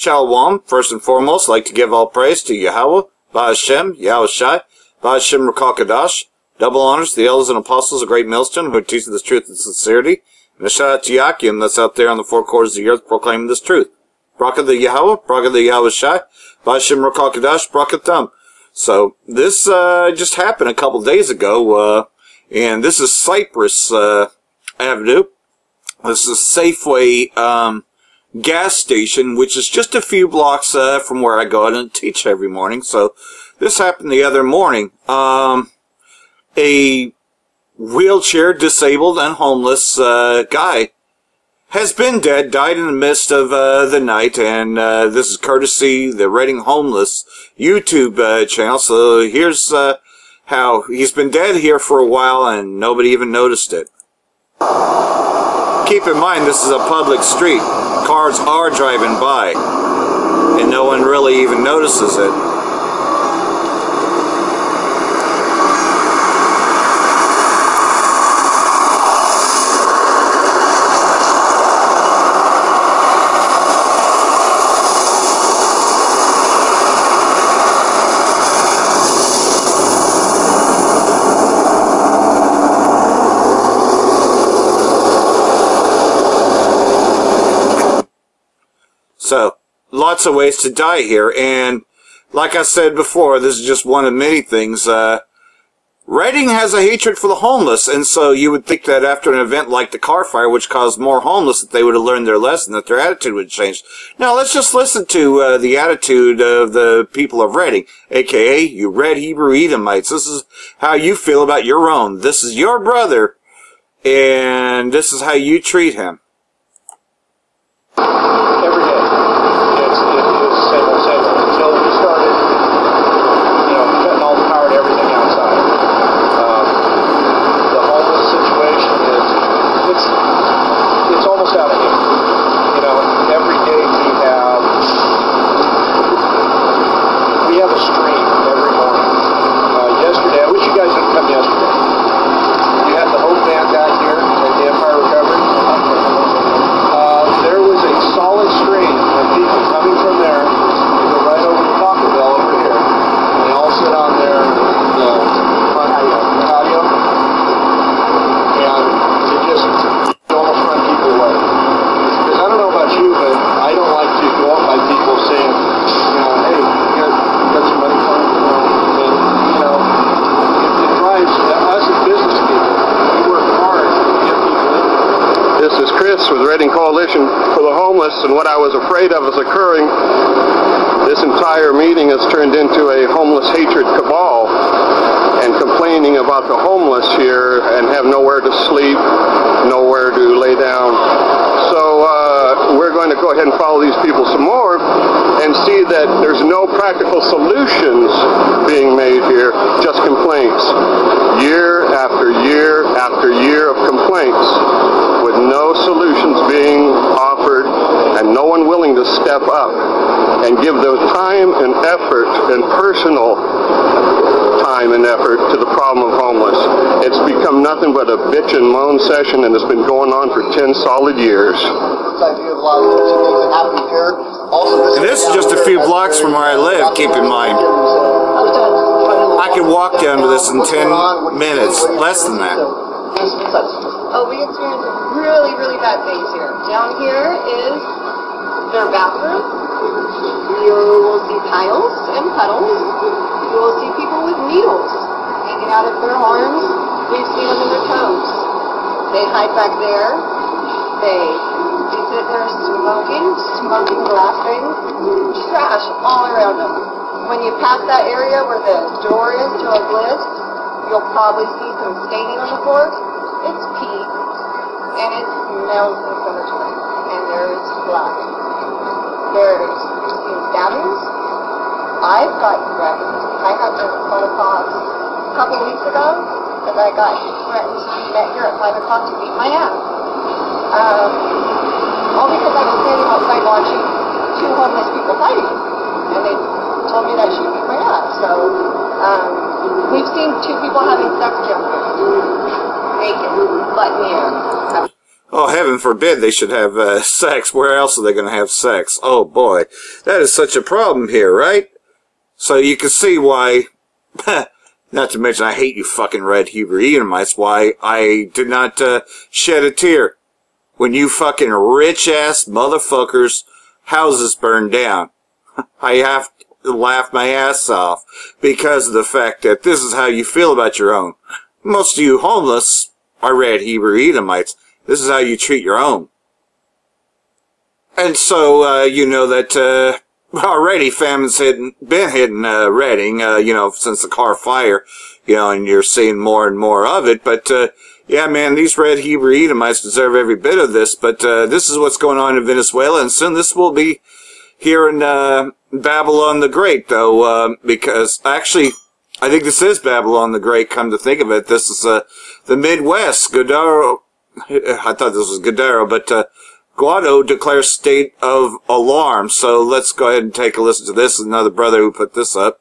Shalom. First and foremost, I'd like to give all praise to Yahweh, Ba'ashem, Yahushai, Ba'ashem Rakal double honors to the elders and apostles of Great Millstone who teach this truth and sincerity, and a shout out to Yakim that's out there on the four quarters of the earth proclaiming this truth. Bracha the Yahweh, Bracha the Yahushai, Ba'ashem Rakal Brakatam. So, this just happened a couple days ago, and this is Cypress Avenue. This is Safeway gas station, which is just a few blocks from where I go out and teach every morning. So this happened the other morning. A wheelchair disabled and homeless guy has been dead, died in the midst of the night, and this is courtesy the Reading Homeless YouTube channel. So here's how he's been dead here for a while and nobody even noticed it. Keep in mind, this is a public street. Cars are driving by, and no one really even notices it. So, lots of ways to die here, and like I said before, this is just one of many things. Reading has a hatred for the homeless, and so you would think that after an event like the car fire, which caused more homeless, that they would have learned their lesson, that their attitude would change. Now, let's just listen to the attitude of the people of Reading, aka you Red Hebrew Edomites. This is how you feel about your own. This is your brother, and this is how you treat him. With Reading Coalition for the Homeless, and what I was afraid of is occurring. This entire meeting has turned into a homeless hatred cabal and complaining about the homeless here and have nowhere to sleep, nowhere to lay down. So we're going to go ahead and follow these people some more and see that there's no practical solutions being made here, just complaints. Year after year after year of complaints with no solutions being offered and no one willing to step up and give the time and effort and personal time and effort to the problem of homeless. It's become nothing but a bitch and moan session, and it's been going on for 10 solid years. And this is just a few blocks from where I live, keep in mind. I could walk down to this in 10 minutes, less than that. Oh, we experience really, really bad things here. Down here is their bathroom. You will see tiles and puddles. You will see people with needles hanging out of their arms. We've seen them in their toes. They hide back there. They sit there smoking, blasting, trash all around them. When you pass that area where the door is to a bliss, you'll probably see some staining on the floor. It's pee, and it smells in the summertime, and there's black. There's stabbings. I've gotten threatened. I had a phone call a couple weeks ago that I got threatened to be met here at 5 o'clock to beat my ass. All because I was standing outside watching two homeless people fighting, and they told me that I should beat my ass. So, we've seen two people having sex jump naked, butt in the air. Oh, heaven forbid they should have sex. Where else are they going to have sex? Oh boy, that is such a problem here, right? So you can see why, not to mention I hate you fucking red Hebrew Edomites, why I did not shed a tear when you fucking rich-ass motherfuckers' houses burned down. I have to laugh my ass off because of the fact that this is how you feel about your own. Most of you homeless are red Hebrew Edomites. This is how you treat your own. And so, you know that already famine's been hitting Reading, you know, since the car fire, you know, and you're seeing more and more of it. But, yeah, man, these red Hebrew Edomites deserve every bit of this. But this is what's going on in Venezuela, and soon this will be here in Babylon the Great, though, because actually, I think this is Babylon the Great, come to think of it. This is the Midwest. Godaro, I thought this was Godaro, but Guado declares state of alarm. So let's go ahead and take a listen to this. Another brother who put this up.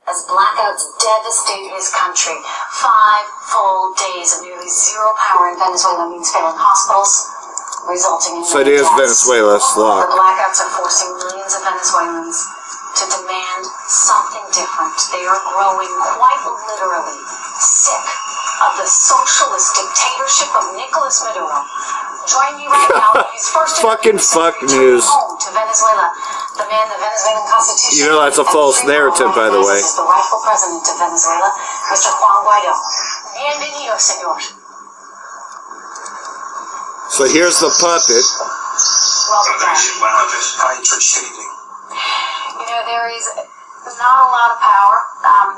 As blackouts devastate his country, 5 full days of nearly zero power in Venezuela means failing hospitals, resulting in So it is deaths. Venezuela, Slock. The blackouts are forcing millions of Venezuelans to demand something different. They are growing quite literally sick of the socialist dictatorship of Nicolas Maduro. Join me right now in his first Fucking fuck news. home to Venezuela. The man the Venezuelan Constitution. You know that's a false narrative, by the way. Is the rightful president of Venezuela, Mr. Juan Guaido. Bienvenido, señor. So here's the puppet. Welcome back. You know, there is not a lot of power,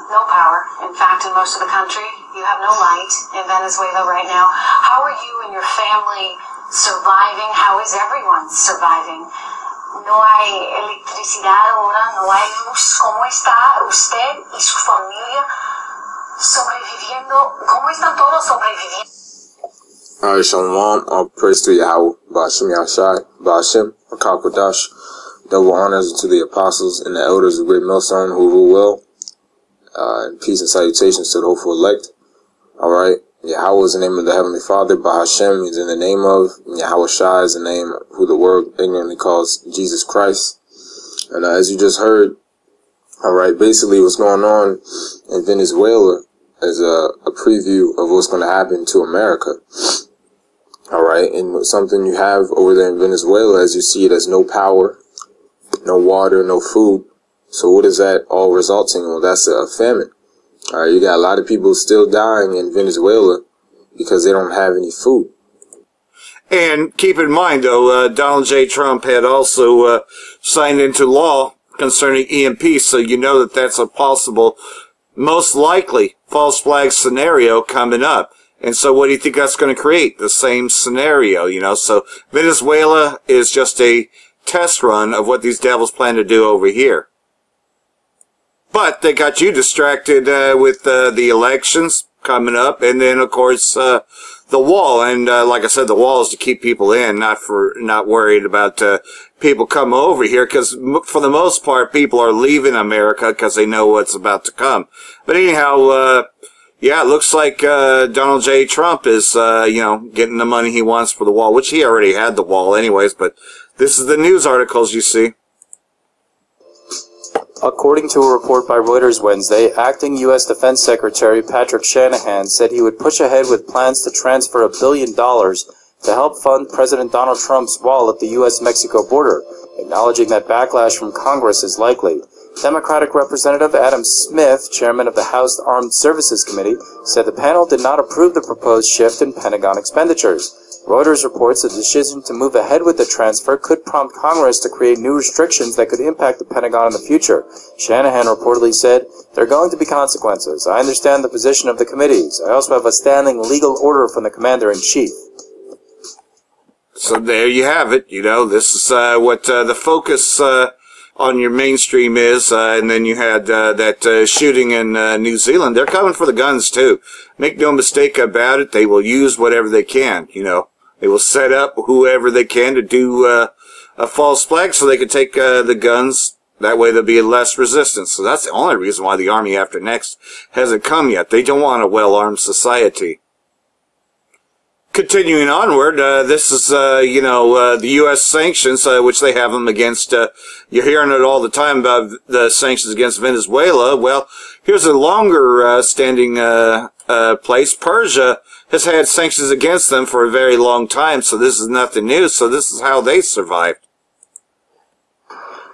no power, in fact, in most of the country. You have no light in Venezuela right now. How are you and your family surviving? How is everyone surviving? No hay electricidad ahora, no hay luz. ¿Cómo está usted y su familia sobreviviendo? ¿Cómo están todos sobreviviendo? Alright, Shalom, all praise to Yahweh, Ba'ashem Yahshai, Ba'ashem, Akakwadash. Double honors to the apostles and the elders of Great Millstone who rule well. And peace and salutations to the hopeful elect. Alright, Yahweh is the name of the Heavenly Father. Bahashem is in the name of. Yahweh Shai is the name who the world ignorantly calls Jesus Christ. And as you just heard, alright, basically what's going on in Venezuela is a preview of what's going to happen to America. Alright, and something you have over there in Venezuela, as you see it, as no power, no water, no food. So what is that all resulting in? Well, that's a famine. Alright, you got a lot of people still dying in Venezuela because they don't have any food. And keep in mind, though, Donald J. Trump had also signed into law concerning EMP, so you know that that's a possible, most likely, false flag scenario coming up. And so what do you think that's going to create? The same scenario, you know. So Venezuela is just a test run of what these devils plan to do over here. But they got you distracted with the elections coming up, and then of course the wall. And like I said, the wall is to keep people in, not worried about people coming over here, because for the most part, people are leaving America because they know what's about to come. But anyhow, yeah, it looks like Donald J. Trump is you know, getting the money he wants for the wall, which he already had the wall anyways. But this is the news articles you see. According to a report by Reuters Wednesday, acting U.S. Defense Secretary Patrick Shanahan said he would push ahead with plans to transfer $1 billion to help fund President Donald Trump's wall at the U.S.-Mexico border, acknowledging that backlash from Congress is likely. Democratic Representative Adam Smith, chairman of the House Armed Services Committee, said the panel did not approve the proposed shift in Pentagon expenditures. Reuters reports the decision to move ahead with the transfer could prompt Congress to create new restrictions that could impact the Pentagon in the future. Shanahan reportedly said, "There are going to be consequences. I understand the position of the committees. I also have a standing legal order from the Commander-in-Chief." So there you have it. You know, this is what the focus on your mainstream is. And then you had that shooting in New Zealand. They're coming for the guns, too. Make no mistake about it. They will use whatever they can, you know. They will set up whoever they can to do a false flag so they can take the guns. That way there'll be less resistance. So that's the only reason why the Army after next hasn't come yet. They don't want a well-armed society. continuing onward, this is, the U.S. sanctions, which they have them against, you're hearing it all the time about the sanctions against Venezuela. Well, here's a longer, standing, place. Persia has had sanctions against them for a very long time, so this is nothing new, so this is how they survived.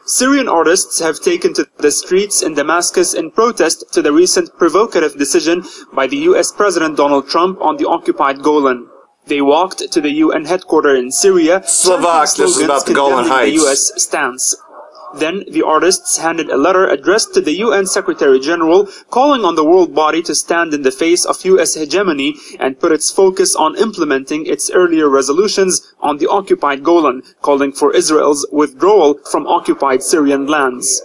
Syrian artists have taken to the streets in Damascus in protest to the recent provocative decision by the U.S. President Donald Trump on the occupied Golan. They walked to the UN headquarters in Syria, Slovak, this is about the Golan Heights. The U.S. stance. Then the artists handed a letter addressed to the UN Secretary General calling on the world body to stand in the face of U.S. hegemony and put its focus on implementing its earlier resolutions on the occupied Golan, calling for Israel's withdrawal from occupied Syrian lands.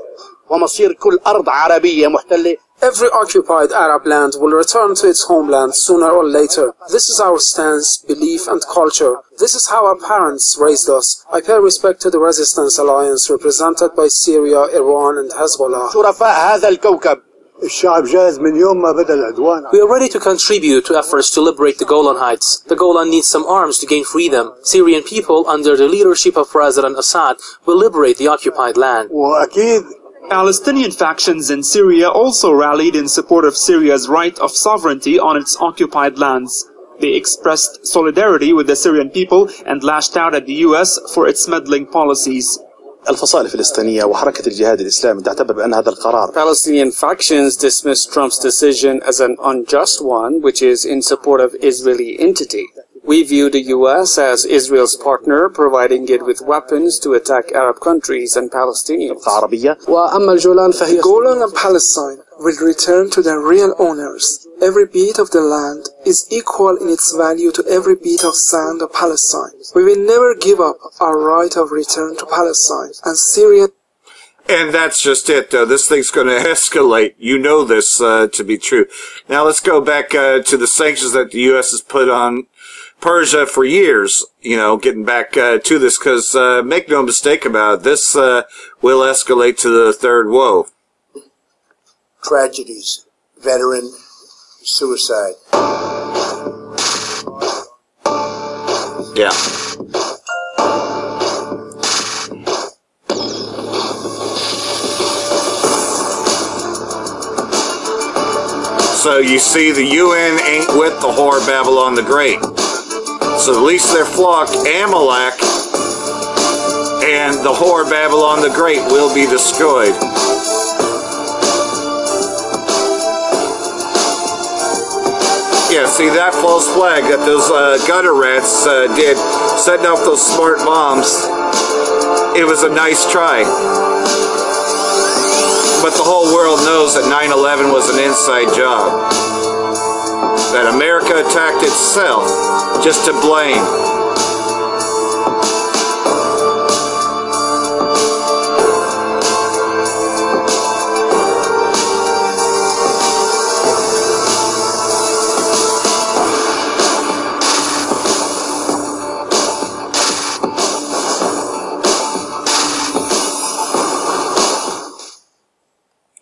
ومصير كل أرض عربية محتلة. Every occupied Arab land will return to its homeland sooner or later. This is our stance, belief and culture. This is how our parents raised us. I pay respect to the resistance alliance represented by Syria, Iran and Hezbollah. شرفاء هذا الكوكب. الشعب جاهز من يوم ما بدأ العدوان. We are ready to contribute to efforts to liberate the Golan Heights. The Golan needs some arms to gain freedom. Syrian people, under the leadership of President Assad, will liberate the occupied land. وأكيد Palestinian factions in Syria also rallied in support of Syria's right of sovereignty on its occupied lands. They expressed solidarity with the Syrian people and lashed out at the U.S. for its meddling policies. الفصائل الفلسطينية وحركة الجهاد الإسلامي تعتبر بأن هذا القرار. Palestinian factions dismissed Trump's decision as an unjust one, which is in support of Israeli entity. We view the U.S. as Israel's partner, providing it with weapons to attack Arab countries and Palestinians. وأما الجولان فهي Golan and Palestine will return to their real owners. Every beat of the land is equal in its value to every beat of sand of Palestine. We will never give up our right of return to Palestine, and Syria. And that's just it, though. This thing's going to escalate. You know this to be true. Now let's go back to the sanctions that the U.S. has put on Persia for years, getting back to this, because make no mistake about it, this will escalate to the third woe. Tragedies, veteran suicide. Yeah. So you see, the UN ain't with the whore Babylon the Great. So at least their flock, Amalek, and the whore Babylon the Great will be destroyed. Yeah, see that false flag that those gutter rats did, setting off those smart bombs, it was a nice try. But the whole world knows that 9/11 was an inside job. That America attacked itself just to blame.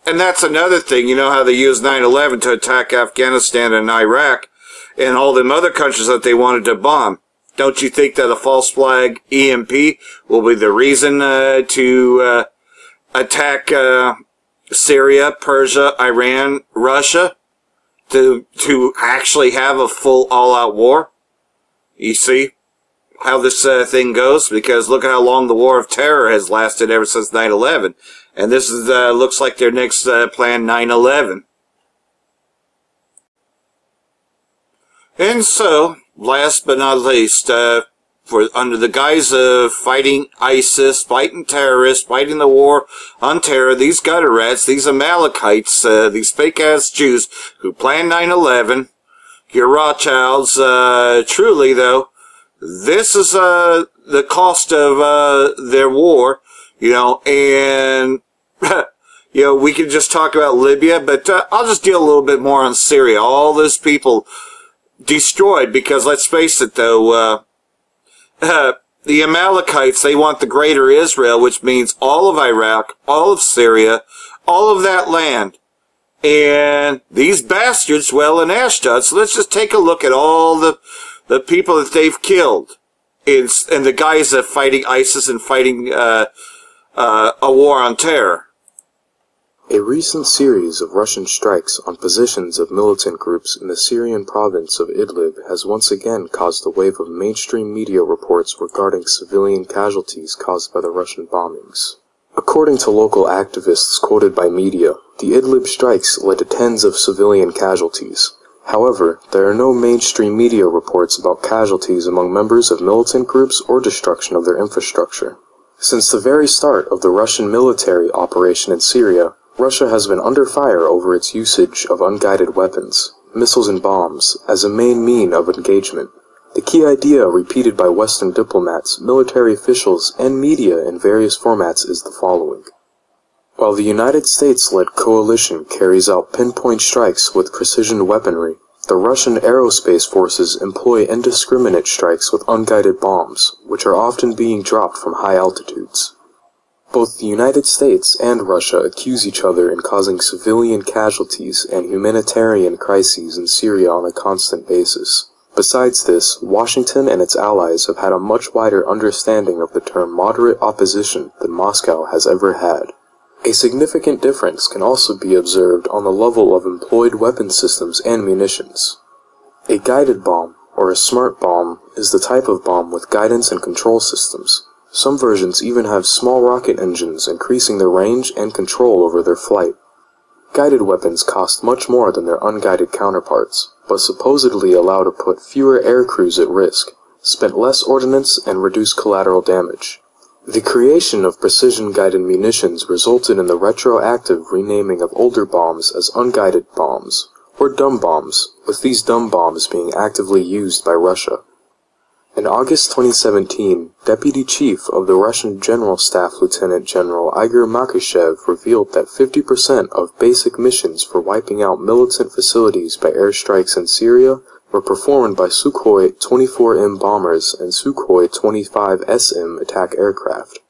And that's another thing, you know how they used 9/11 to attack Afghanistan and Iraq and all them other countries that they wanted to bomb. Don't you think that a false flag EMP will be the reason to attack Syria, Persia, Iran, Russia, to actually have a full all-out war? You see how this thing goes? Because look at how long the war of terror has lasted ever since 9/11. And this is looks like their next plan, 9/11. And so, last but not least, for under the guise of fighting ISIS, fighting terrorists, fighting the war on terror, these gutter rats, these Amalekites, these fake-ass Jews who planned 9/11, your Rothschilds, truly though, this is the cost of their war. And, we can just talk about Libya, but I'll just deal a little bit more on Syria. All those people destroyed, because let's face it, though, the Amalekites, they want the greater Israel, which means all of Iraq, all of Syria, all of that land. And these bastards dwell in Ashdod. So let's just take a look at all the the people that they've killed and the guys that are fighting ISIS and fighting a war on terror. A recent series of Russian strikes on positions of militant groups in the Syrian province of Idlib has once again caused a wave of mainstream media reports regarding civilian casualties caused by the Russian bombings. According to local activists quoted by media, the Idlib strikes led to tens of civilian casualties. However, there are no mainstream media reports about casualties among members of militant groups or destruction of their infrastructure. Since the very start of the Russian military operation in Syria, Russia has been under fire over its usage of unguided weapons, missiles and bombs, as a main mean of engagement. The key idea repeated by Western diplomats, military officials, and media in various formats is the following. While the United States-led coalition carries out pinpoint strikes with precision weaponry, the Russian aerospace forces employ indiscriminate strikes with unguided bombs, which are often being dropped from high altitudes. Both the United States and Russia accuse each other in causing civilian casualties and humanitarian crises in Syria on a constant basis. Besides this, Washington and its allies have had a much wider understanding of the term moderate opposition than Moscow has ever had. A significant difference can also be observed on the level of employed weapon systems and munitions. A guided bomb, or a smart bomb, is the type of bomb with guidance and control systems. Some versions even have small rocket engines increasing their range and control over their flight. Guided weapons cost much more than their unguided counterparts, but supposedly allow to put fewer air crews at risk, spend less ordnance, and reduce collateral damage. The creation of precision-guided munitions resulted in the retroactive renaming of older bombs as unguided bombs, or dumb bombs, with these dumb bombs being actively used by Russia. In August 2017, Deputy Chief of the Russian General Staff Lieutenant General Igor Makashev revealed that 50% of basic missions for wiping out militant facilities by airstrikes in Syria were performed by Sukhoi 24M bombers and Sukhoi 25SM attack aircraft.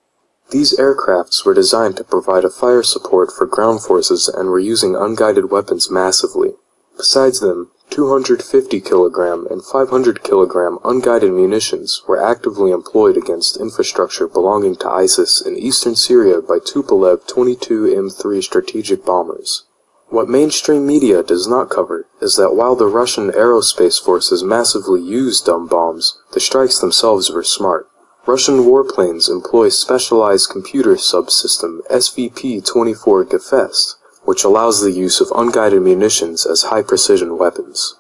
These aircrafts were designed to provide a fire support for ground forces and were using unguided weapons massively. Besides them, 250 kilogram and 500 kilogram unguided munitions were actively employed against infrastructure belonging to ISIS in eastern Syria by Tupolev 22M3 strategic bombers. What mainstream media does not cover is that while the Russian aerospace forces massively used dumb bombs, the strikes themselves were smart. Russian warplanes employ specialized computer subsystem SVP-24 Gefest, which allows the use of unguided munitions as high-precision weapons.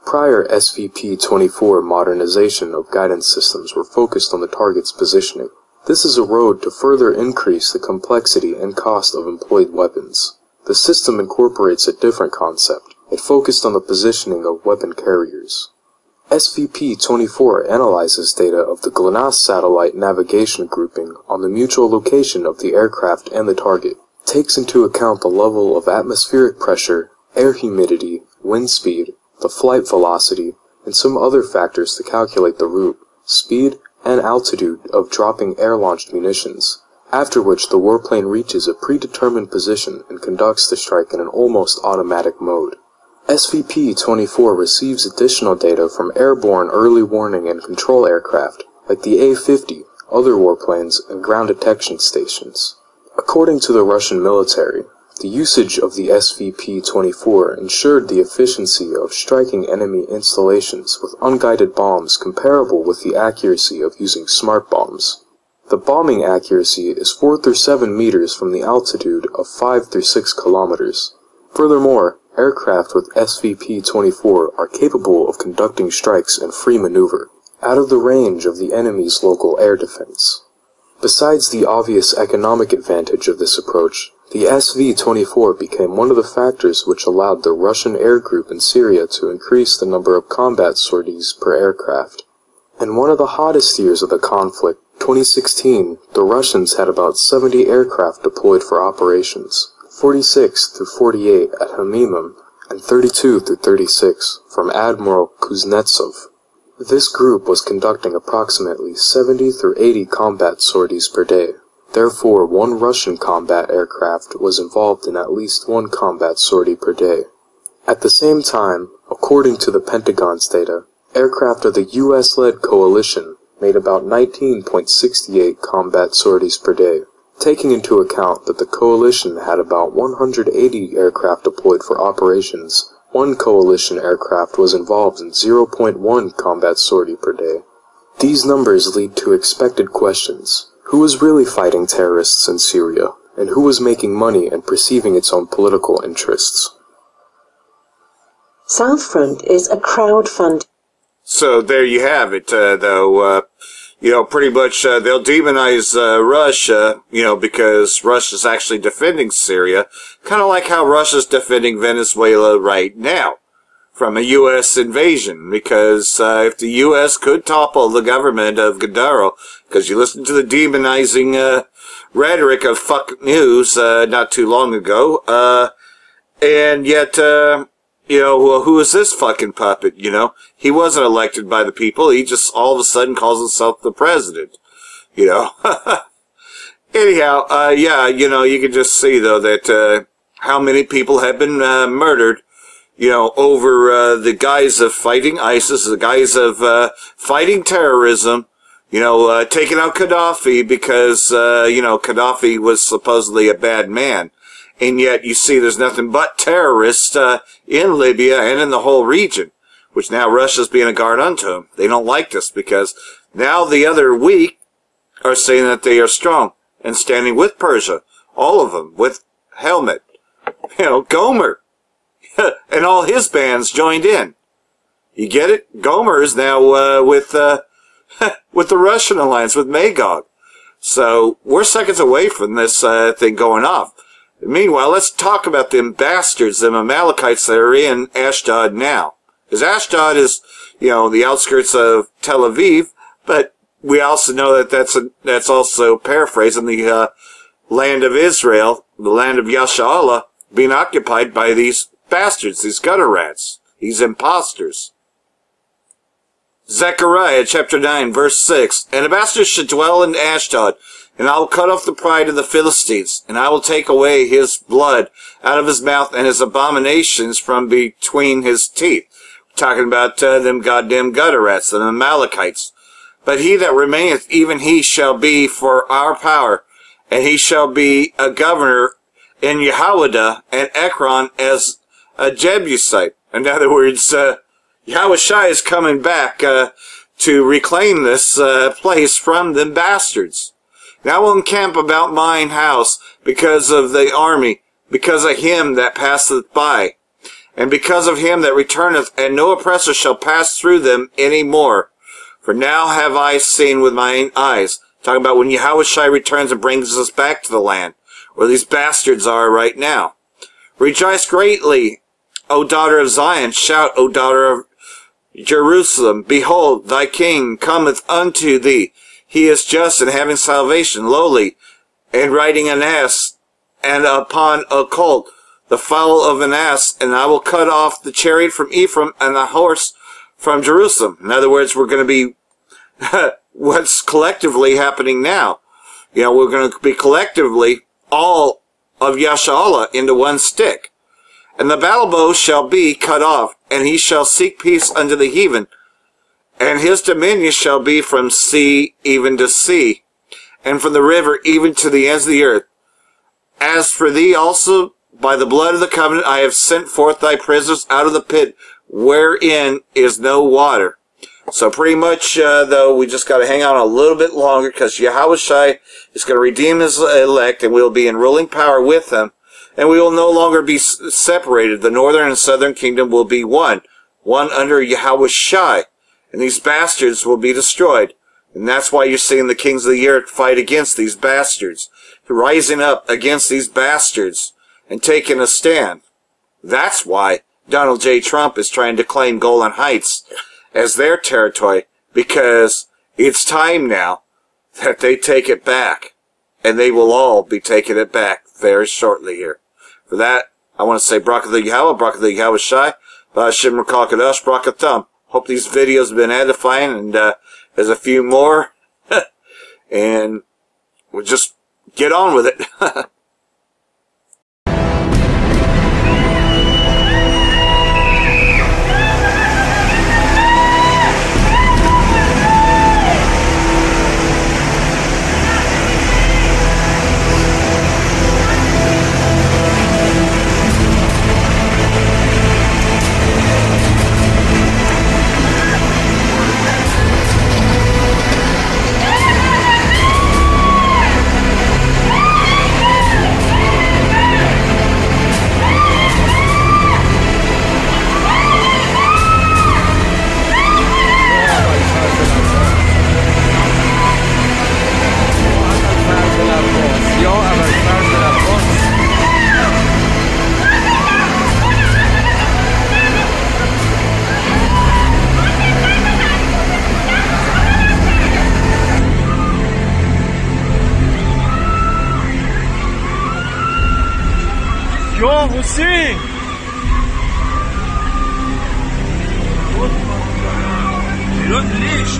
Prior SVP-24 modernization of guidance systems were focused on the target's positioning. This is a road to further increase the complexity and cost of employed weapons. The system incorporates a different concept. It focused on the positioning of weapon carriers. SVP-24 analyzes data of the GLONASS satellite navigation grouping on the mutual location of the aircraft and the target. Takes into account the level of atmospheric pressure, air humidity, wind speed, the flight velocity, and some other factors to calculate the route, speed, and altitude of dropping air-launched munitions, after which the warplane reaches a predetermined position and conducts the strike in an almost automatic mode. SVP-24 receives additional data from airborne early warning and control aircraft, like the A-50, other warplanes, and ground detection stations. According to the Russian military, the usage of the SVP-24 ensured the efficiency of striking enemy installations with unguided bombs comparable with the accuracy of using smart bombs. The bombing accuracy is 4 through 7 meters from the altitude of 5 through 6 kilometers. Furthermore, aircraft with SVP-24 are capable of conducting strikes in free maneuver, out of the range of the enemy's local air defense. Besides the obvious economic advantage of this approach, the SV-24 became one of the factors which allowed the Russian air group in Syria to increase the number of combat sorties per aircraft. In one of the hottest years of the conflict, 2016, the Russians had about 70 aircraft deployed for operations, 46 through 48 at Hamimim, and 32 through 36 from Admiral Kuznetsov. This group was conducting approximately 70 through 80 combat sorties per day. Therefore, one Russian combat aircraft was involved in at least one combat sortie per day. At the same time, according to the Pentagon's data, Aircraft of the US-led coalition made about 19.68 combat sorties per day, taking into account that the coalition had about 180 aircraft deployed for operations. One coalition aircraft was involved in 0.1 combat sortie per day. These numbers lead to expected questions. Who was really fighting terrorists in Syria, and who was making money and perceiving its own political interests? South Front is a crowdfund. So there you have it, though. Pretty much they'll demonize Russia, because Russia's actually defending Syria, kind of like how Russia's defending Venezuela right now from a U.S. invasion, because if the U.S. could topple the government of Gaddafi, because you listened to the demonizing rhetoric of fuck news not too long ago, and yet, well, who is this fucking puppet, He wasn't elected by the people, he just all of a sudden calls himself the president, Anyhow, yeah, you can just see, though, that how many people have been murdered, over the guise of fighting ISIS, the guise of fighting terrorism, taking out Gaddafi because, Gaddafi was supposedly a bad man. And yet you see there's nothing but terrorists in Libya and in the whole region, which now Russia's being a guard unto them. They don't like this because now the other weak are saying that they are strong and standing with Persia, all of them, with Helmet, Gomer, and all his bands joined in. You get it? Gomer is now with the Russian alliance, with Magog. So we're seconds away from this thing going off. Meanwhile, let's talk about them bastards, them Amalekites that are in Ashdod now. Because Ashdod is, the outskirts of Tel Aviv, but we also know that that's also paraphrasing the land of Israel, the land of Yashar'Allah, being occupied by these bastards, these gutter rats, these imposters. Zechariah chapter 9, verse 6, And a bastard should dwell in Ashdod, and I will cut off the pride of the Philistines, and I will take away his blood out of his mouth and his abominations from between his teeth. We're talking about them goddamn gutter rats, the Amalekites. But he that remaineth, even he shall be for our power, and he shall be a governor in Jehoiada and Ekron as a Jebusite. In other words, Yahushua is coming back to reclaim this place from them bastards. Now I will encamp about mine house because of the army, because of him that passeth by, and because of him that returneth, and no oppressor shall pass through them any more. For now have I seen with mine eyes. Talking about when Yahushua returns and brings us back to the land, where these bastards are right now. Rejoice greatly, O daughter of Zion. Shout, O daughter of Jerusalem. Behold, thy king cometh unto thee. He is just and having salvation, lowly, and riding an ass, and upon a colt, the foal of an ass, and I will cut off the chariot from Ephraim and the horse from Jerusalem. In other words, we're going to be what's collectively happening now. We're going to be collectively all of Yashar'Allah into one stick. And the battle bow shall be cut off, and he shall seek peace unto the heathen. And his dominion shall be from sea even to sea, and from the river even to the ends of the earth. As for thee also, by the blood of the covenant, I have sent forth thy prisoners out of the pit, wherein is no water. So pretty much, though, we just got to hang on a little bit longer, because Yahushua is going to redeem his elect, and we'll be in ruling power with him, and we will no longer be separated. The northern and southern kingdom will be one under Yahushua. And these bastards will be destroyed. And that's why you're seeing the kings of the earth fight against these bastards. Rising up against these bastards and taking a stand. That's why Donald J. Trump is trying to claim Golan Heights as their territory. Because it's time now that they take it back. And they will all be taking it back very shortly here. For that, I want to say Barakatha Yahweh, Barakatha Yahweh Shai, Ba'ashem Rakal Brakathum. Hope these videos have been edifying, and there's a few more, and we'll just get on with it. يا حسين ایران ليش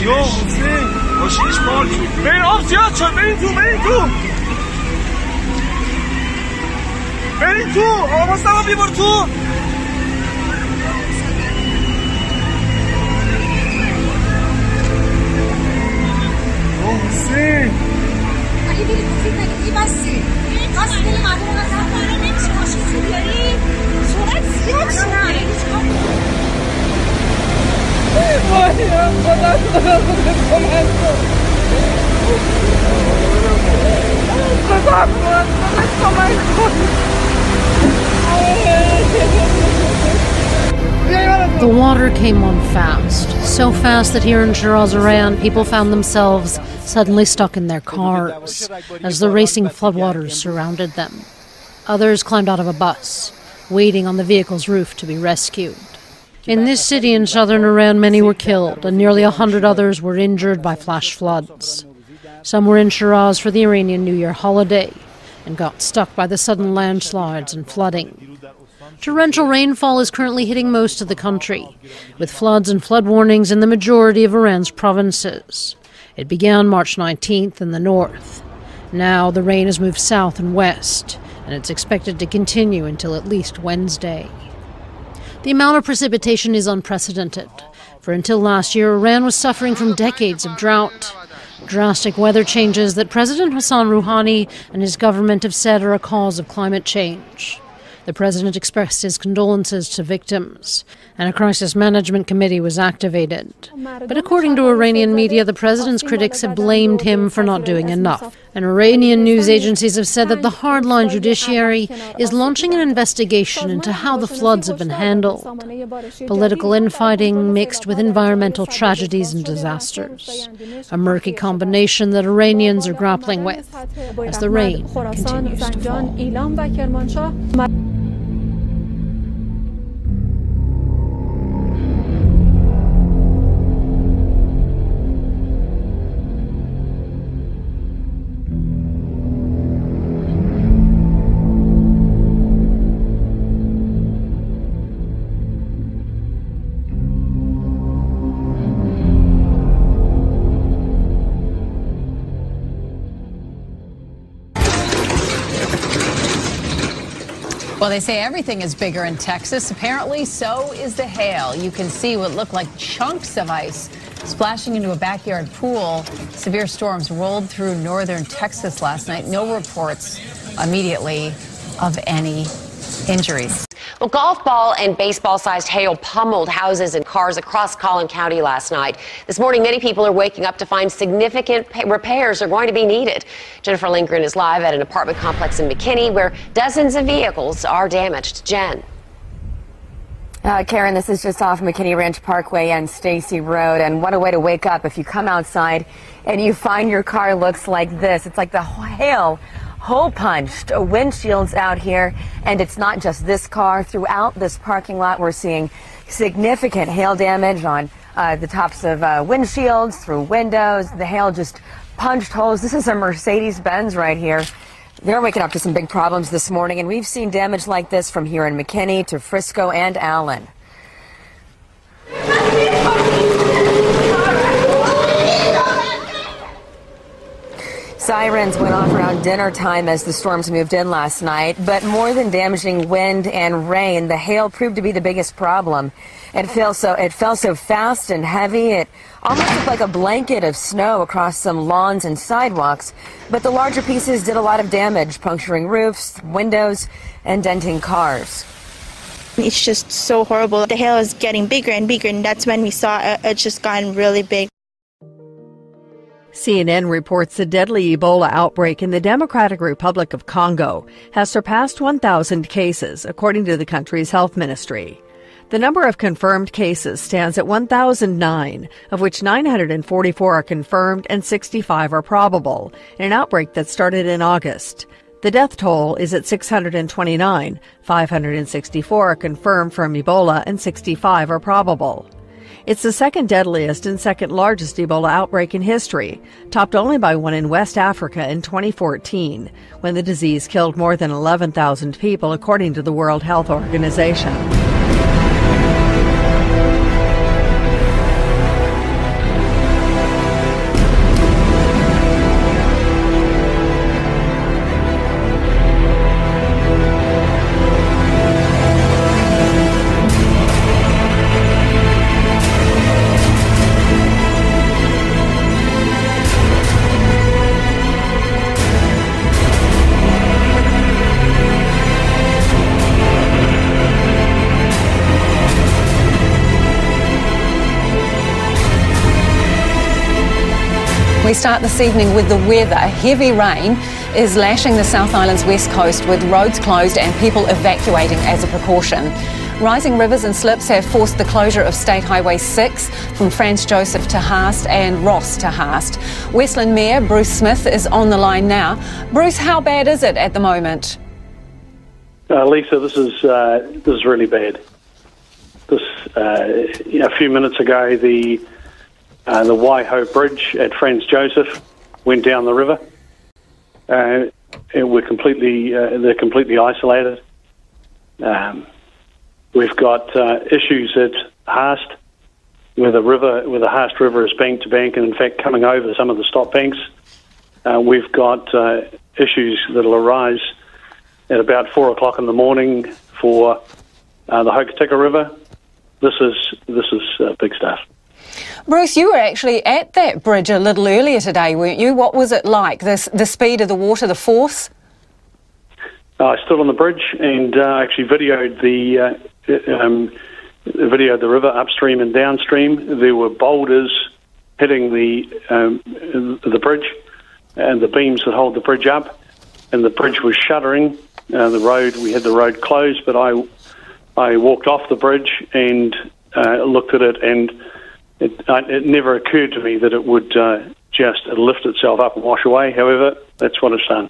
يا حسين ماشینش مال تو برین آب زیاد شد برین تو آب هستم بیبار تو حسین اگه بیری کوفید نگه بسته قصد دل مردم رو نظر فرا نمیشه ماشین تو بیاری سرعت زیاد شد The water came on fast, so fast that here in Shiraz, Iran, people found themselves suddenly stuck in their cars as the racing floodwaters surrounded them. Others climbed out of a bus, waiting on the vehicle's roof to be rescued. In this city in southern Iran, many were killed, and nearly 100 others were injured by flash floods. Some were in Shiraz for the Iranian New Year holiday and got stuck by the sudden landslides and flooding. Torrential rainfall is currently hitting most of the country, with floods and flood warnings in the majority of Iran's provinces. It began March 19th in the north. Now the rain has moved south and west, and it's expected to continue until at least Wednesday. The amount of precipitation is unprecedented, for until last year, Iran was suffering from decades of drought. Drastic weather changes that President Hassan Rouhani and his government have said are a cause of climate change. The president expressed his condolences to victims, and a crisis management committee was activated. But according to Iranian media, the president's critics have blamed him for not doing enough. And Iranian news agencies have said that the hardline judiciary is launching an investigation into how the floods have been handled. Political infighting mixed with environmental tragedies and disasters. A murky combination that Iranians are grappling with as the rain continues to fall. Well, they say everything is bigger in Texas. Apparently, so is the hail. You can see what looked like chunks of ice splashing into a backyard pool. Severe storms rolled through northern Texas last night. No reports immediately of any injuries. Well, golf ball and baseball-sized hail pummeled houses and cars across Collin County last night. This morning, many people are waking up to find significant repairs are going to be needed. Jennifer Lindgren is live at an apartment complex in McKinney where dozens of vehicles are damaged. Jen. Karen, this is just off McKinney Ranch Parkway and Stacy Road, and what a way to wake up if you come outside and you find your car looks like this. It's like the hail hole-punched windshields out here, and it's not just this car. Throughout this parking lot, we're seeing significant hail damage on the tops of windshields, through windows. The hail just punched holes. This is a Mercedes-Benz right here. They're waking up to some big problems this morning, and we've seen damage like this from here in McKinney to Frisco and Allen. Sirens went off around dinner time as the storms moved in last night, but more than damaging wind and rain, the hail proved to be the biggest problem. It fell so fast and heavy, it almost looked like a blanket of snow across some lawns and sidewalks, but the larger pieces did a lot of damage, puncturing roofs, windows, and denting cars. It's just so horrible. The hail is getting bigger and bigger, and that's when we saw it just gotten really big. CNN reports the deadly Ebola outbreak in the Democratic Republic of Congo has surpassed 1,000 cases, according to the country's health ministry. The number of confirmed cases stands at 1,009, of which 944 are confirmed and 65 are probable, in an outbreak that started in August. The death toll is at 629, 564 are confirmed from Ebola and 65 are probable. It's the second deadliest and second largest Ebola outbreak in history, topped only by one in West Africa in 2014, when the disease killed more than 11,000 people, according to the World Health Organization. We start this evening with the weather. Heavy rain is lashing the South Island's west coast with roads closed and people evacuating as a precaution. Rising rivers and slips have forced the closure of State Highway 6 from Franz Joseph to Haast and Ross to Haast. Westland Mayor Bruce Smith is on the line now. Bruce, how bad is it at the moment? Lisa, this is really bad. A few minutes ago, the Waiho Bridge at Franz Joseph went down the river. And they're completely isolated. We've got issues at Haast, where the Haast River is bank to bank, and in fact coming over some of the stop banks. We've got issues that'll arise at about 4 o'clock in the morning for the Hokitika River. This is big stuff. Bruce, you were actually at that bridge a little earlier today, weren't you? What was it like, the speed of the water, the force? I stood on the bridge and actually videoed the river upstream and downstream. There were boulders hitting the bridge and the beams that hold the bridge up, and the bridge was shuttering. We had the road closed, but I walked off the bridge and looked at it, and it never occurred to me that it would just lift itself up and wash away. However, that's what it's done.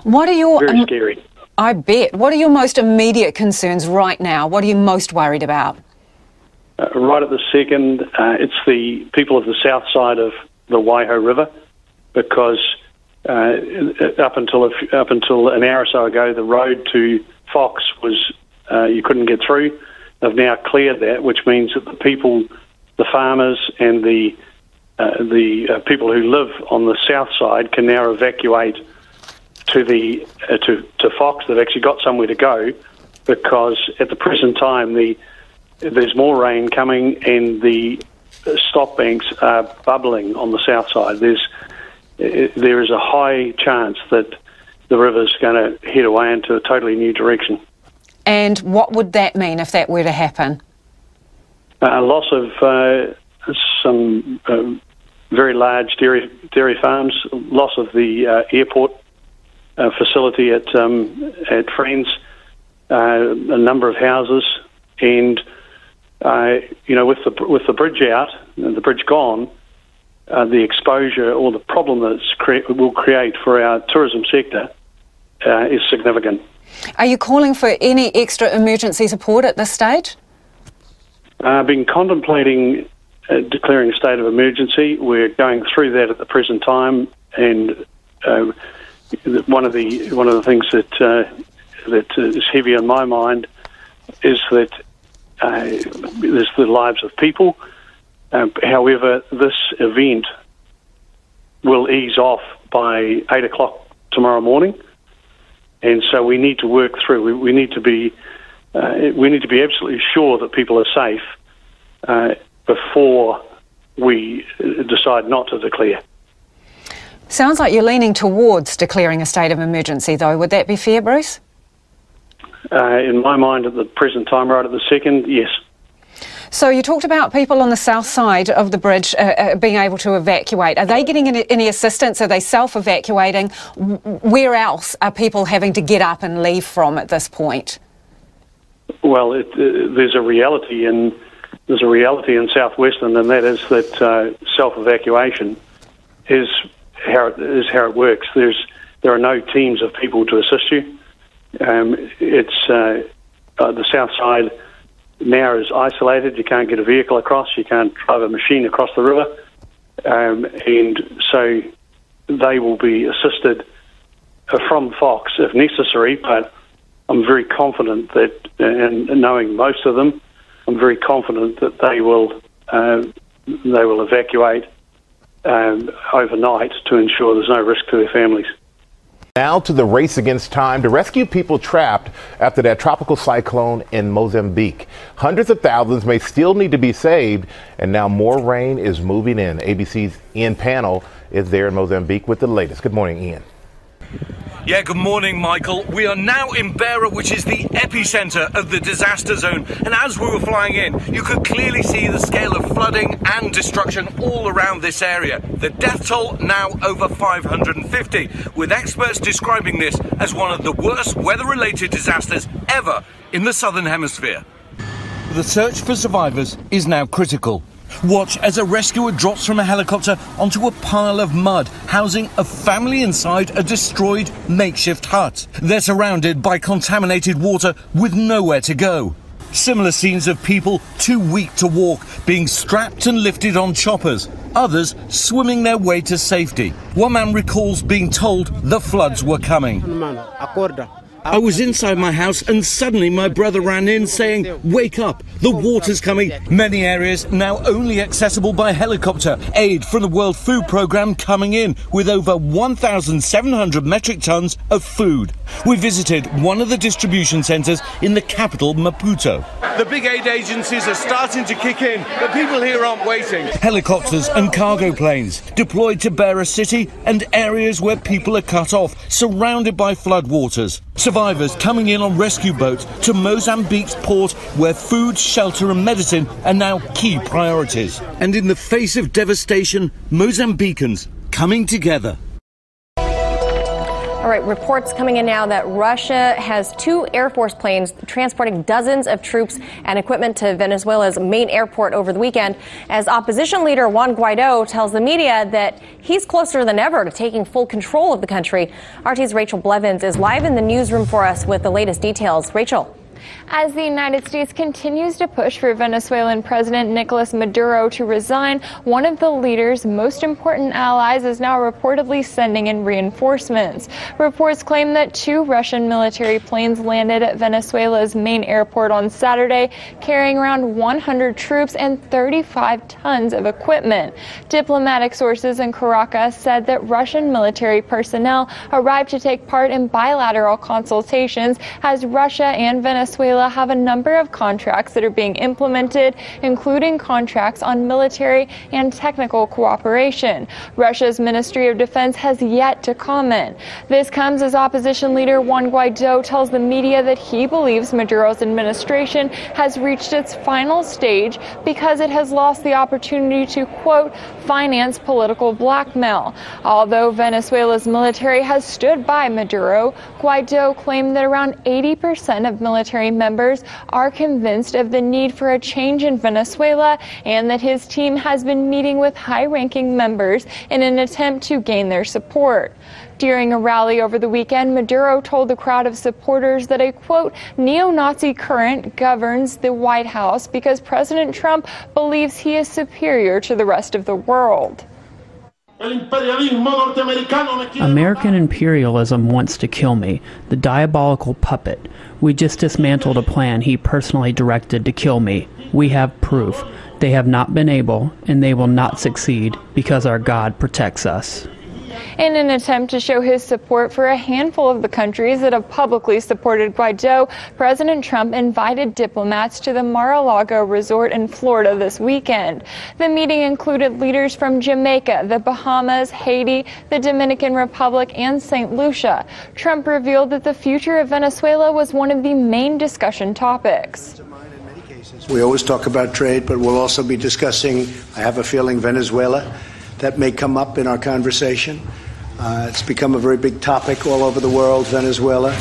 Very scary. I bet. What are your most immediate concerns right now? What are you most worried about? Right at the second, it's the people of the south side of the Waiho River, because up until an hour or so ago, the road to Fox was you couldn't get through. They've now cleared that, which means that the farmers and the people who live on the south side can now evacuate to Fox. They've actually got somewhere to go, because at the present time there's more rain coming and the stop banks are bubbling on the south side. There is a high chance that the river's going to head away into a totally new direction. And what would that mean if that were to happen? Loss of some very large dairy farms, loss of the airport facility at Friends, a number of houses, and with the bridge out, the bridge gone, the exposure or the problem that it will create for our tourism sector is significant. Are you calling for any extra emergency support at this stage? I've been contemplating declaring a state of emergency. We're going through that at the present time, and one of the things that is heavy on my mind is that there's the lives of people. However, this event will ease off by 8 o'clock tomorrow morning, and so we need to work through. We need to be absolutely sure that people are safe before we decide not to declare. Sounds like you're leaning towards declaring a state of emergency, though. Would that be fair, Bruce? In my mind, at the present time, right at the second, yes. So you talked about people on the south side of the bridge being able to evacuate. Are they getting any assistance? Are they self-evacuating? Where else are people having to get up and leave from at this point? Well, there's a reality in Southwestern, and that is that self-evacuation is how it works. There are no teams of people to assist you. It's the south side now is isolated. You can't get a vehicle across. You can't drive a machine across the river. And so they will be assisted from Fox if necessary, but I'm very confident that, and knowing most of them, I'm very confident that they will evacuate overnight to ensure there's no risk to their families. Now to the race against time to rescue people trapped after that tropical cyclone in Mozambique. Hundreds of thousands may still need to be saved, and now more rain is moving in. ABC's Ian Pannell is there in Mozambique with the latest. Good morning, Ian. Yeah, good morning, Michael. We are now in Beira, which is the epicenter of the disaster zone. And as we were flying in, you could clearly see the scale of flooding and destruction all around this area. The death toll now over 550, with experts describing this as one of the worst weather-related disasters ever in the Southern Hemisphere. The search for survivors is now critical. Watch as a rescuer drops from a helicopter onto a pile of mud, housing a family inside a destroyed makeshift hut. They're surrounded by contaminated water with nowhere to go. Similar scenes of people too weak to walk, being strapped and lifted on choppers. Others swimming their way to safety. One man recalls being told the floods were coming. I was inside my house and suddenly my brother ran in saying, "Wake up, the water's coming." Many areas now only accessible by helicopter. Aid from the World Food Programme coming in with over 1,700 metric tons of food. We visited one of the distribution centres in the capital, Maputo. The big aid agencies are starting to kick in, but people here aren't waiting. Helicopters and cargo planes deployed to Beira City and areas where people are cut off, surrounded by floodwaters. Survivors coming in on rescue boats to Mozambique's port, where food, shelter and medicine are now key priorities. And in the face of devastation, Mozambicans coming together. All right, reports coming in now that Russia has 2 Air Force planes transporting dozens of troops and equipment to Venezuela's main airport over the weekend, as opposition leader Juan Guaido tells the media that he's closer than ever to taking full control of the country. RT's Rachel Blevins is live in the newsroom for us with the latest details. Rachel. As the United States continues to push for Venezuelan President Nicolas Maduro to resign, one of the leader's most important allies is now reportedly sending in reinforcements. Reports claim that 2 Russian military planes landed at Venezuela's main airport on Saturday, carrying around 100 troops and 35 tons of equipment. Diplomatic sources in Caracas said that Russian military personnel arrived to take part in bilateral consultations as Russia and Venezuela have a number of contracts that are being implemented, including contracts on military and technical cooperation. Russia's Ministry of Defense has yet to comment. This comes as opposition leader Juan Guaido tells the media that he believes Maduro's administration has reached its final stage because it has lost the opportunity to, quote, finance political blackmail. Although Venezuela's military has stood by Maduro, Guaido claimed that around 80% of military members are convinced of the need for a change in Venezuela and that his team has been meeting with high-ranking members in an attempt to gain their support. During a rally over the weekend, Maduro told the crowd of supporters that a, quote, neo-Nazi current governs the White House because President Trump believes he is superior to the rest of the world. American imperialism wants to kill me, the diabolical puppet. We just dismantled a plan he personally directed to kill me. We have proof. They have not been able, and they will not succeed because our God protects us. In an attempt to show his support for a handful of the countries that have publicly supported Guaido, President Trump invited diplomats to the Mar-a-Lago resort in Florida this weekend. The meeting included leaders from Jamaica, the Bahamas, Haiti, the Dominican Republic, and St. Lucia. Trump revealed that the future of Venezuela was one of the main discussion topics. We always talk about trade, but we'll also be discussing, I have a feeling, Venezuela. That may come up in our conversation. It's become a very big topic all over the world, Venezuela.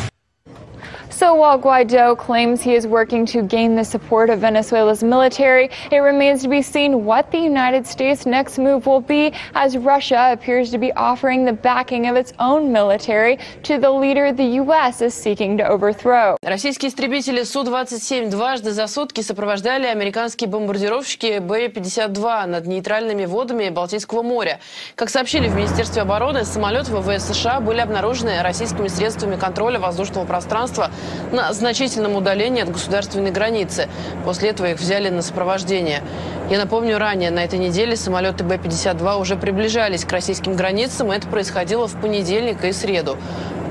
So while Guaido claims he is working to gain the support of Venezuela's military, it remains to be seen what the United States' next move will be, as Russia appears to be offering the backing of its own military to the leader the U.S. is seeking to overthrow. Российские истребители Су-27 дважды за сутки сопровождали американские бомбардировщики Б-52 над нейтральными водами Балтийского моря. Как сообщили в Министерстве обороны, самолеты ВВС США были обнаружены российскими средствами контроля воздушного пространства на значительном удалении от государственной границы. После этого их взяли на сопровождение. Я напомню, ранее на этой неделе самолеты Б-52 уже приближались к российским границам, и это происходило в понедельник и среду.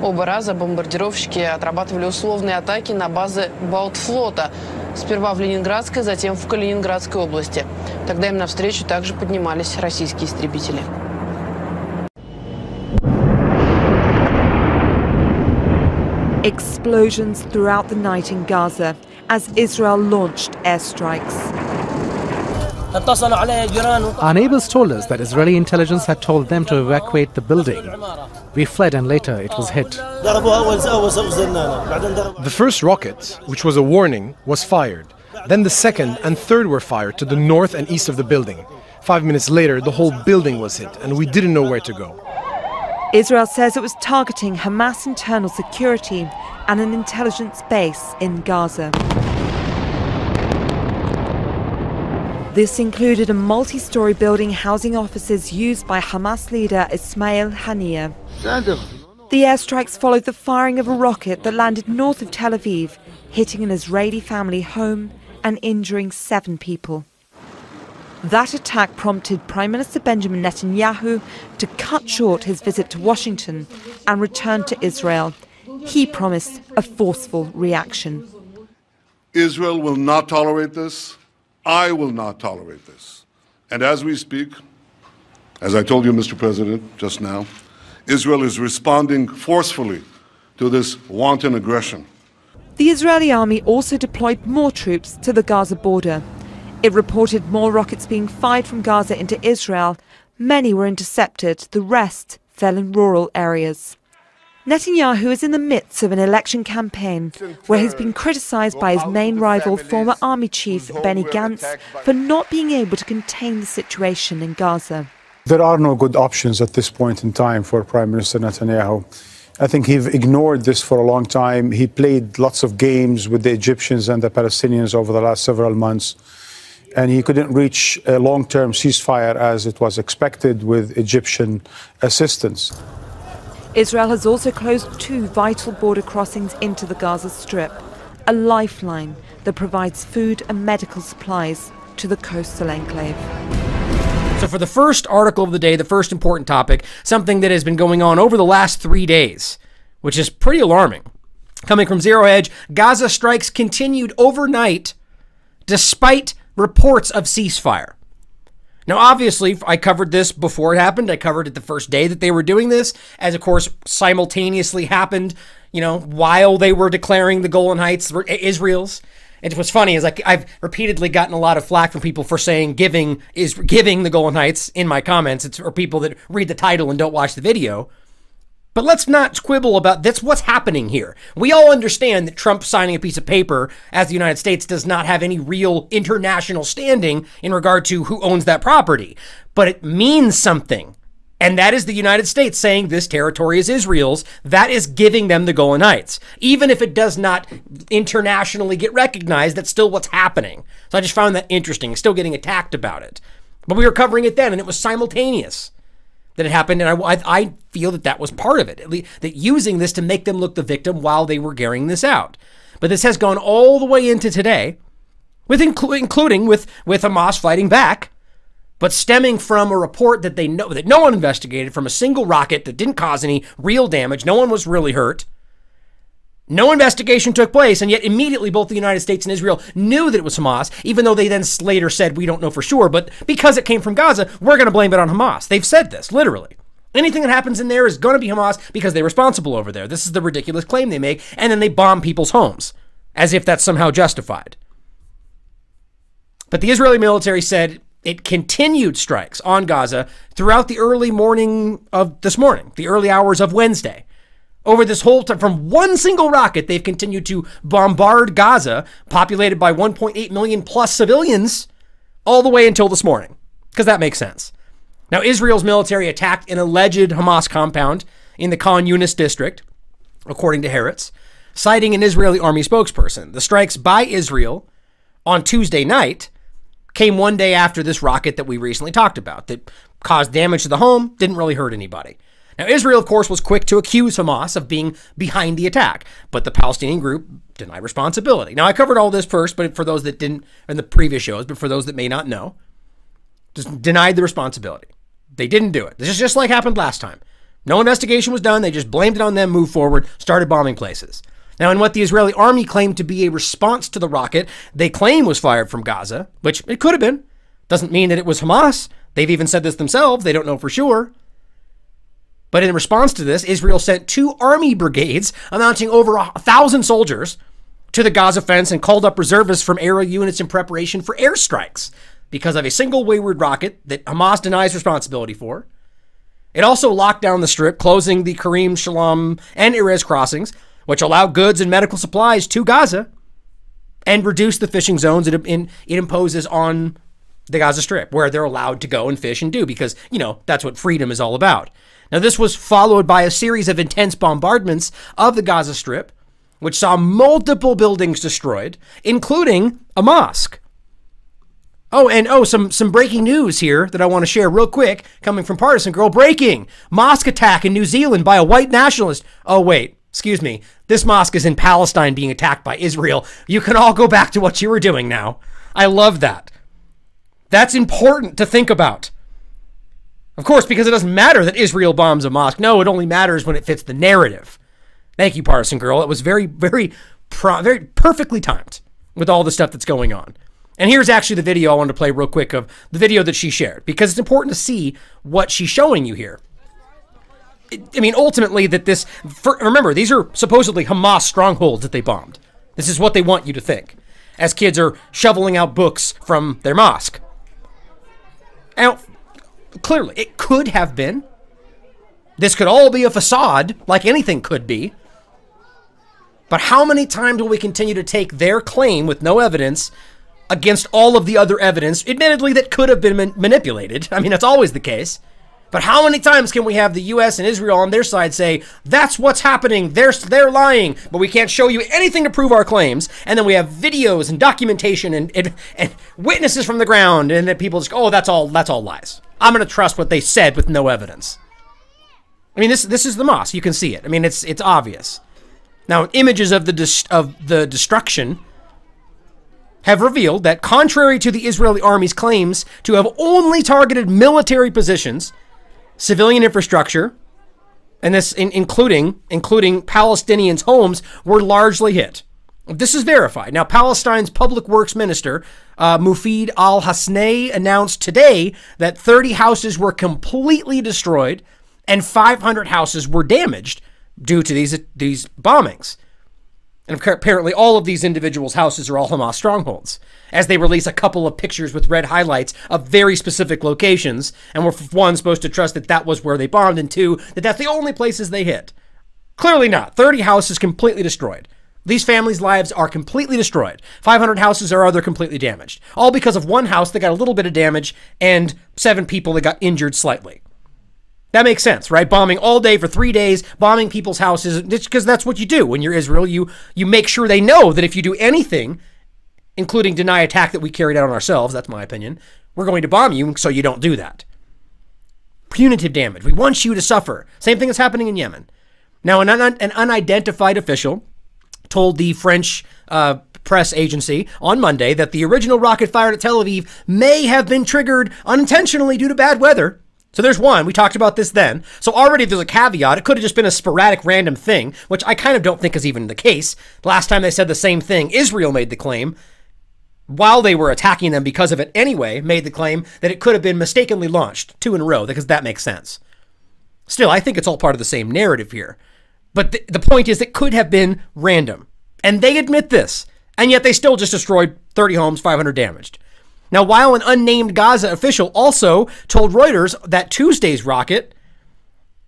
Оба раза бомбардировщики отрабатывали условные атаки на базы Балтфлота. Сперва в Ленинградской, затем в Калининградской области. Тогда им навстречу также поднимались российские истребители. Explosions throughout the night in Gaza as Israel launched airstrikes. Our neighbors told us that Israeli intelligence had told them to evacuate the building. We fled and later it was hit. The first rocket, which was a warning, was fired. Then the second and third were fired to the north and east of the building. 5 minutes later, the whole building was hit and we didn't know where to go. Israel says it was targeting Hamas internal security and an intelligence base in Gaza. This included a multi-story building housing offices used by Hamas leader Ismail Haniyeh. The airstrikes followed the firing of a rocket that landed north of Tel Aviv, hitting an Israeli family home and injuring 7 people. That attack prompted Prime Minister Benjamin Netanyahu to cut short his visit to Washington and return to Israel. He promised a forceful reaction. Israel will not tolerate this. I will not tolerate this. And as we speak, as I told you, Mr. President, just now, Israel is responding forcefully to this wanton aggression. The Israeli army also deployed more troops to the Gaza border. It reported more rockets being fired from Gaza into Israel. Many were intercepted, the rest fell in rural areas. Netanyahu is in the midst of an election campaign where he's been criticised by his main rival, former army chief Benny Gantz, for not being able to contain the situation in Gaza. There are no good options at this point in time for Prime Minister Netanyahu. I think he ignored this for a long time. He played lots of games with the Egyptians and the Palestinians over the last several months. And he couldn't reach a long-term ceasefire as it was expected with Egyptian assistance. Israel has also closed 2 vital border crossings into the Gaza Strip, a lifeline that provides food and medical supplies to the coastal enclave. So for the first article of the day, the first important topic, something that has been going on over the last 3 days, which is pretty alarming. Coming from Zero Hedge, Gaza strikes continued overnight despite reports of ceasefire. Now, obviously, I covered this before it happened. I covered it the first day that they were doing this, as of course simultaneously happened, while they were declaring the Golan Heights Israel's. And what's funny is I've repeatedly gotten a lot of flack from people for saying giving the Golan Heights in my comments. It's for people that read the title and don't watch the video. But let's not quibble about that's what's happening here. We all understand that Trump signing a piece of paper as the United States does not have any real international standing in regard to who owns that property. But it means something. And that is the United States saying this territory is Israel's. That is giving them the Golan Heights. Even if it does not internationally get recognized, that's still what's happening. So I just found that interesting, still getting attacked about it. But we were covering it then, and it was simultaneous that it happened, and I feel that was part of it, at least, that using this to make them look the victim while they were carrying this out. But this has gone all the way into today, including with Hamas fighting back, but stemming from a report that that no one investigated, from a single rocket that didn't cause any real damage. No one was really hurt. No investigation took place, and yet immediately both the United States and Israel knew that it was Hamas, even though they then later said, we don't know for sure, but because it came from Gaza, we're going to blame it on Hamas. They've said this, literally. Anything that happens in there is going to be Hamas because they're responsible over there. This is the ridiculous claim they make, and then they bomb people's homes, as if that's somehow justified. But the Israeli military said it continued strikes on Gaza throughout the early morning of this morning, the early hours of Wednesday. Over this whole time, from one single rocket, they've continued to bombard Gaza, populated by 1.8 million plus civilians, all the way until this morning, because that makes sense. Now, Israel's military attacked an alleged Hamas compound in the Khan Yunis district, according to Haaretz, citing an Israeli army spokesperson. The strikes by Israel on Tuesday night came one day after this rocket that we recently talked about that caused damage to the home, didn't really hurt anybody. Now, Israel, of course, was quick to accuse Hamas of being behind the attack, but the Palestinian group denied responsibility. Now, I covered all this first, but for those that didn't, in the previous shows, but for those that may not know, just denied the responsibility. They didn't do it. This is just like happened last time. No investigation was done. They just blamed it on them, moved forward, started bombing places. Now, in what the Israeli army claimed to be a response to the rocket they claim was fired from Gaza, which it could have been, doesn't mean that it was Hamas. They've even said this themselves. They don't know for sure. But in response to this, Israel sent 2 army brigades amounting over 1,000 soldiers to the Gaza fence and called up reservists from aerial units in preparation for airstrikes because of a single wayward rocket that Hamas denies responsibility for. It also locked down the strip, closing the Karim, Shalom, and Erez crossings, which allow goods and medical supplies to Gaza, and reduced the fishing zones it imposes on the Gaza Strip, where they're allowed to go and fish and do, because, you know, that's what freedom is all about. Now, this was followed by a series of intense bombardments of the Gaza Strip, which saw multiple buildings destroyed, including a mosque. Some breaking news here that I want to share real quick, coming from Partisan Girl. Breaking! Mosque attack in New Zealand by a white nationalist. Oh, wait. Excuse me. This mosque is in Palestine being attacked by Israel. You can all go back to what you were doing now. I love that. That's important to think about. Of course, because it doesn't matter that Israel bombs a mosque. No, it only matters when it fits the narrative. Thank you, Partisan Girl. It was very perfectly timed with all the stuff that's going on. And here's actually the video I wanted to play real quick of the video that she shared, because it's important to see what she's showing you here. I mean, ultimately, remember, these are supposedly Hamas strongholds that they bombed. This is what they want you to think, as kids are shoveling out books from their mosque. Now, clearly, it could have been. This could all be a facade, like anything could be. But how many times will we continue to take their claim with no evidence against all of the other evidence, admittedly, that could have been manipulated? I mean, that's always the case. But how many times can we have the U.S. and Israel on their side say, that's what's happening, they're lying, but we can't show you anything to prove our claims, and then we have videos and documentation and witnesses from the ground, and then people just go, oh, that's all lies. I'm going to trust what they said with no evidence. I mean, this is the mosque. You can see it. I mean, it's obvious. Now, images of the destruction have revealed that, contrary to the Israeli army's claims to have only targeted military positions, civilian infrastructure, and this including Palestinians' homes, were largely hit. This is verified. Now, Palestine's Public Works Minister, Mufid al-Hasnei, announced today that 30 houses were completely destroyed and 500 houses were damaged due to these bombings. And apparently all of these individuals' houses are all Hamas strongholds, as they release a couple of pictures with red highlights of very specific locations, and we're, one, supposed to trust that that was where they bombed, and two, that that's the only places they hit. Clearly not. 30 houses completely destroyed. These families' lives are completely destroyed. 500 houses are other completely damaged. All because of one house that got a little bit of damage and 7 people that got injured slightly. That makes sense, right? Bombing all day for 3 days, bombing people's houses, because that's what you do when you're Israel. You make sure they know that if you do anything, including deny attack that we carried out on ourselves, that's my opinion, we're going to bomb you so you don't do that. Punitive damage. We want you to suffer. Same thing is happening in Yemen. Now, an unidentified official told the French press agency on Monday that the original rocket fired at Tel Aviv may have been triggered unintentionally due to bad weather. So there's one. We talked about this then. So already there's a caveat. It could have just been a sporadic random thing, which I kind of don't think is even the case. Last time they said the same thing, Israel made the claim, while they were attacking them because of it anyway, made the claim that it could have been mistakenly launched 2 in a row, because that makes sense. Still, I think it's all part of the same narrative here. But the point is, it could have been random. And they admit this. And yet they still just destroyed 30 homes, 500 damaged. Now, while an unnamed Gaza official also told Reuters that Tuesday's rocket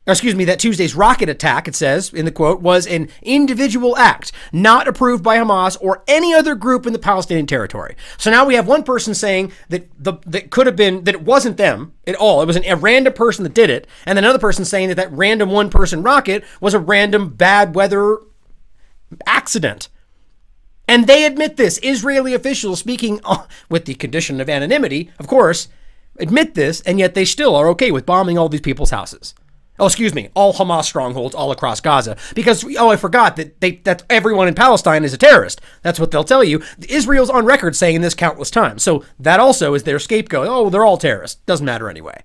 that Tuesday's rocket attack, it says in the quote, was an individual act not approved by Hamas or any other group in the Palestinian territory. So now we have one person saying that that it wasn't them at all. It was a random person that did it. And then another person saying that random one person rocket was a random bad weather accident. And they admit this. Israeli officials, speaking with the condition of anonymity, of course, admit this, and yet they still are okay with bombing all these people's houses. All Hamas strongholds all across Gaza. Because, I forgot that everyone in Palestine is a terrorist. That's what they'll tell you. Israel's on record saying this countless times. So that also is their scapegoat. Oh, they're all terrorists. Doesn't matter anyway.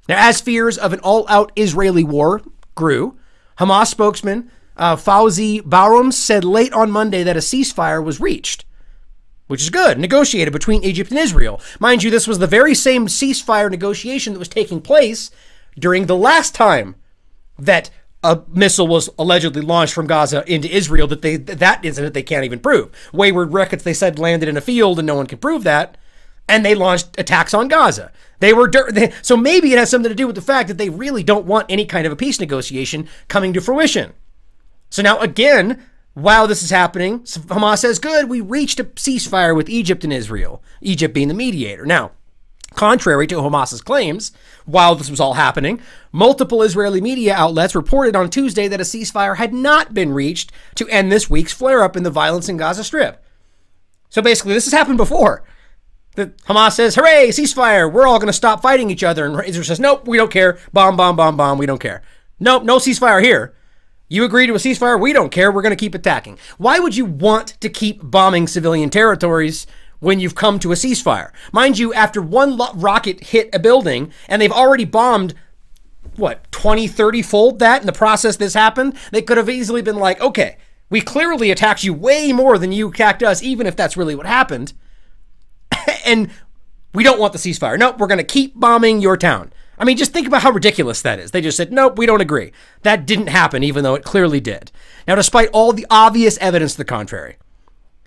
Now, as fears of an all-out Israeli war grew, Hamas spokesman Fauzi Baroum said late on Monday that a ceasefire was reached, which is good, negotiated between Egypt and Israel. Mind you, this was the very same ceasefire negotiation that was taking place during the last time that a missile was allegedly launched from Gaza into Israel, that incident they can't even prove. Wayward rockets, they said, landed in a field and no one can prove that. And they launched attacks on Gaza. So maybe it has something to do with the fact that they really don't want any kind of a peace negotiation coming to fruition. So now again, while this is happening, Hamas says, good, we reached a ceasefire with Egypt and Israel, Egypt being the mediator. Now, contrary to Hamas's claims, while this was all happening, multiple Israeli media outlets reported on Tuesday that a ceasefire had not been reached to end this week's flare-up in the violence in Gaza Strip. So basically, this has happened before. Hamas says, hooray, ceasefire, we're all going to stop fighting each other. And Israel says, nope, we don't care. Bomb, bomb, bomb, bomb, we don't care. Nope, no ceasefire here. You agree to a ceasefire, we don't care, we're going to keep attacking. Why would you want to keep bombing civilian territories when you've come to a ceasefire? Mind you, after one rocket hit a building, and they've already bombed, 20, 30-fold that in the process this happened, they could have easily been like, okay, we clearly attacked you way more than you attacked us, even if that's really what happened. And we don't want the ceasefire. Nope, we're going to keep bombing your town. I mean, just think about how ridiculous that is. They just said, nope, we don't agree. That didn't happen, even though it clearly did. Now, despite all the obvious evidence to the contrary,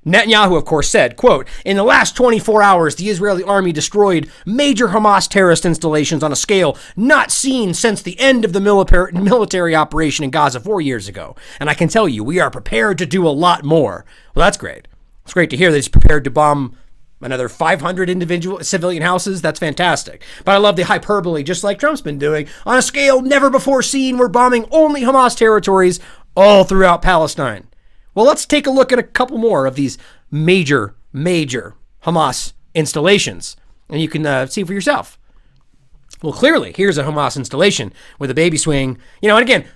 Netanyahu, of course, said, quote, in the last 24 hours, the Israeli army destroyed major Hamas terrorist installations on a scale not seen since the end of the military operation in Gaza 4 years ago. And I can tell you, we are prepared to do a lot more. Well, that's great. It's great to hear that he's prepared to bomb another 500 individual civilian houses. That's fantastic. But I love the hyperbole, just like Trump's been doing. On a scale never before seen, we're bombing only Hamas territories all throughout Palestine. Well, let's take a look at a couple more of these major Hamas installations, and you can see for yourself. Well, clearly, here's a Hamas installation with a baby swing. And again,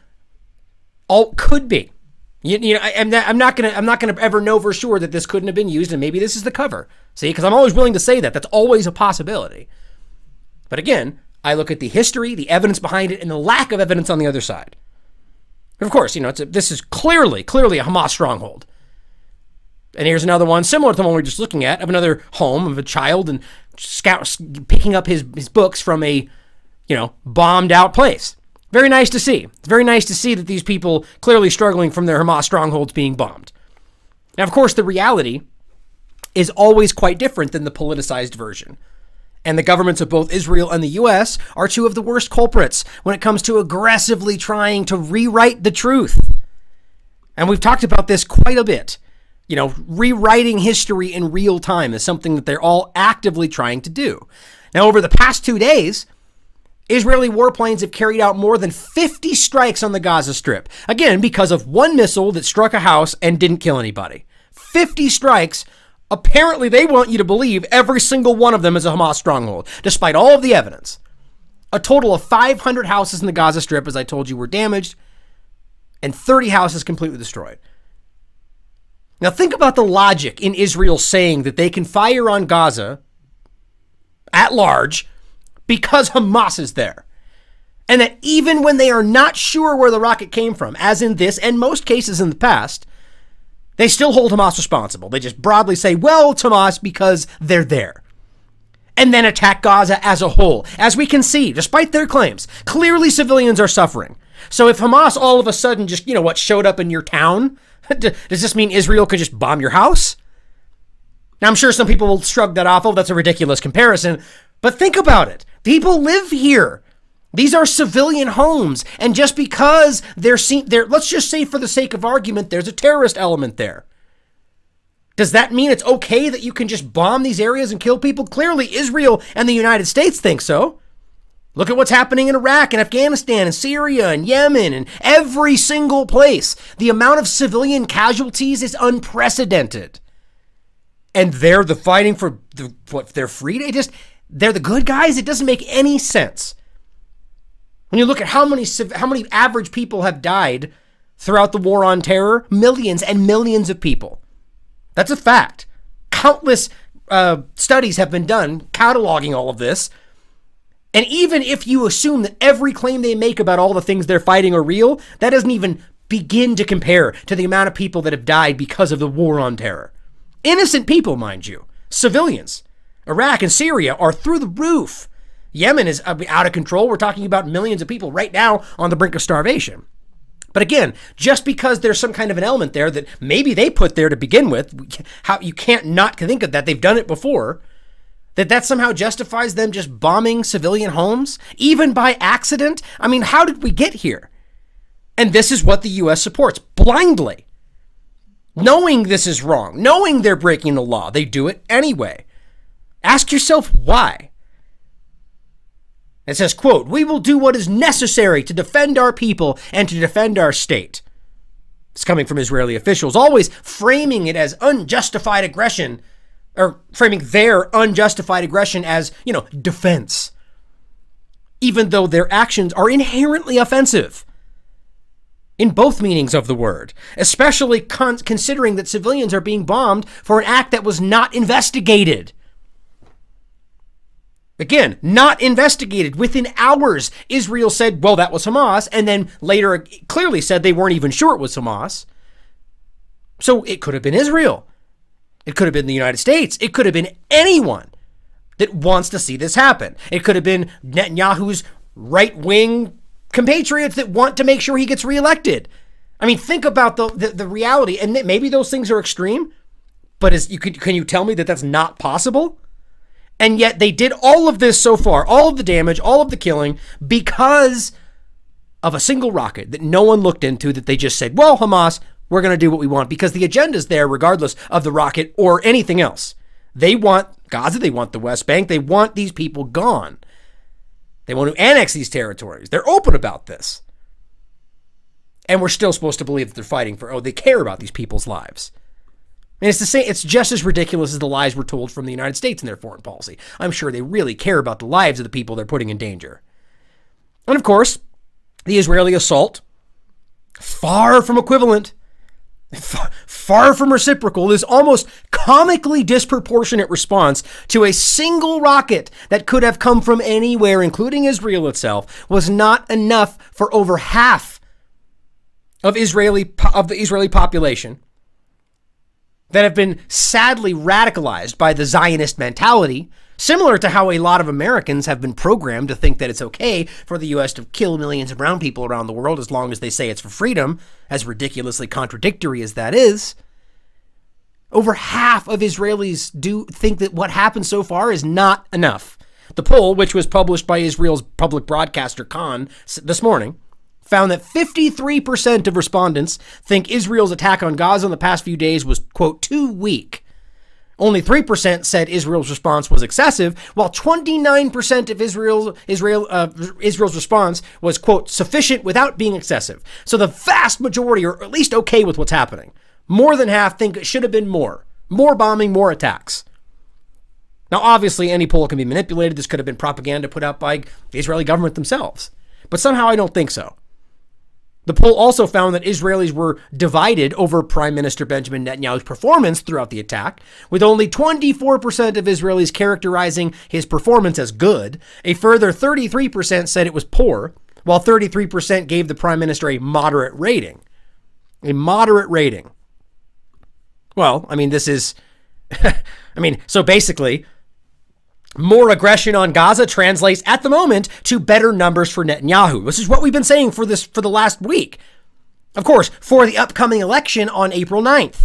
all could be. I'm not gonna ever know for sure that this couldn't have been used, and maybe this is the cover. See, because I'm always willing to say that. That's always a possibility. But again, I look at the history, the evidence behind it, and the lack of evidence on the other side. Of course, this is clearly a Hamas stronghold. And here's another one similar to the one we we're just looking at, of another home of a child and picking up his books from a bombed out place. Very nice to see. It's very nice to see that these people clearly struggling from their Hamas strongholds being bombed. Now, of course, the reality is always quite different than the politicized version. And the governments of both Israel and the U.S. are two of the worst culprits when it comes to aggressively trying to rewrite the truth. And we've talked about this quite a bit. Rewriting history in real time is something that they're all actively trying to do. Now, over the past 2 days, Israeli warplanes have carried out more than 50 strikes on the Gaza Strip. Again, because of one missile that struck a house and didn't kill anybody. 50 strikes. Apparently, they want you to believe every single one of them is a Hamas stronghold, despite all of the evidence. A total of 500 houses in the Gaza Strip, as I told you, were damaged, and 30 houses completely destroyed. Now, think about the logic in Israel saying that they can fire on Gaza at large because Hamas is there. And that even when they are not sure where the rocket came from, as in this and most cases in the past, they still hold Hamas responsible. They just broadly say, well, it's Hamas because they're there. And then attack Gaza as a whole. As we can see, despite their claims, clearly civilians are suffering. So if Hamas all of a sudden just, showed up in your town, does this mean Israel could just bomb your house? Now, I'm sure some people will shrug that off. Oh, that's a ridiculous comparison. But think about it. People live here. These are civilian homes, and just because let's just say for the sake of argument, there's a terrorist element there. Does that mean it's okay that you can just bomb these areas and kill people? Clearly, Israel and the United States think so. Look at what's happening in Iraq and Afghanistan and Syria and Yemen and every single place. The amount of civilian casualties is unprecedented. And they're the fighting for their freedom. They're the good guys. It doesn't make any sense. When you look at how many average people have died throughout the war on terror, millions and millions of people. That's a fact. Countless studies have been done cataloging all of this. And even if you assume that every claim they make about all the things they're fighting are real, that doesn't even begin to compare to the amount of people that have died because of the war on terror. Innocent people, mind you. Civilians. Iraq and Syria are through the roof. Yemen is out of control. We're talking about millions of people right now on the brink of starvation. But again, just because there's some kind of an element there that maybe they put there to begin with, how you can't not think of that, they've done it before, that somehow justifies them just bombing civilian homes, even by accident? I mean, how did we get here? And this is what the U.S. supports, blindly. Knowing this is wrong, knowing they're breaking the law, they do it anyway. Ask yourself why. It says, quote, "We will do what is necessary to defend our people and to defend our state." It's coming from Israeli officials, always framing it as unjustified aggression, or framing their unjustified aggression as, defense. Even though their actions are inherently offensive. In both meanings of the word, especially considering that civilians are being bombed for an act that was not investigated. Again, not investigated. Within hours, Israel said, well, that was Hamas, and then later clearly said they weren't even sure it was Hamas. So it could have been Israel. It could have been the United States. It could have been anyone that wants to see this happen. It could have been Netanyahu's right-wing compatriots that want to make sure he gets reelected. I mean, think about the reality, and maybe those things are extreme, but can you tell me that that's not possible? And yet they did all of this so far, all of the damage, all of the killing, because of a single rocket that no one looked into, that they just said, well, Hamas, we're going to do what we want, because the agenda's there regardless of the rocket or anything else. They want Gaza, they want the West Bank, they want these people gone. They want to annex these territories. They're open about this. And we're still supposed to believe that they're fighting they care about these people's lives. And it's the same. It's just as ridiculous as the lies were told from the United States in their foreign policy. I'm sure they really care about the lives of the people they're putting in danger. And of course, the Israeli assault, far from equivalent, far from reciprocal, is almost comically disproportionate response to a single rocket that could have come from anywhere, including Israel itself, was not enough for over half of the Israeli population that have been sadly radicalized by the Zionist mentality, similar to how a lot of Americans have been programmed to think that it's okay for the U.S. to kill millions of brown people around the world as long as they say it's for freedom, as ridiculously contradictory as that is. Over half of Israelis do think that what happened so far is not enough. The poll, which was published by Israel's public broadcaster Khan this morning, found that 53% of respondents think Israel's attack on Gaza in the past few days was, quote, too weak. Only 3% said Israel's response was excessive, while 29% of Israel's response was, quote, sufficient without being excessive. So the vast majority are at least okay with what's happening. More than half think it should have been more. More bombing, more attacks. Now, obviously, any poll can be manipulated. This could have been propaganda put out by the Israeli government themselves. But somehow I don't think so. The poll also found that Israelis were divided over Prime Minister Benjamin Netanyahu's performance throughout the attack, with only 24% of Israelis characterizing his performance as good. A further 33% said it was poor, while 33% gave the Prime Minister a moderate rating. A moderate rating. Well, I mean, this is... so basically, more aggression on Gaza translates at the moment to better numbers for Netanyahu. This is what we've been saying for the last week. Of course, for the upcoming election on April 9th.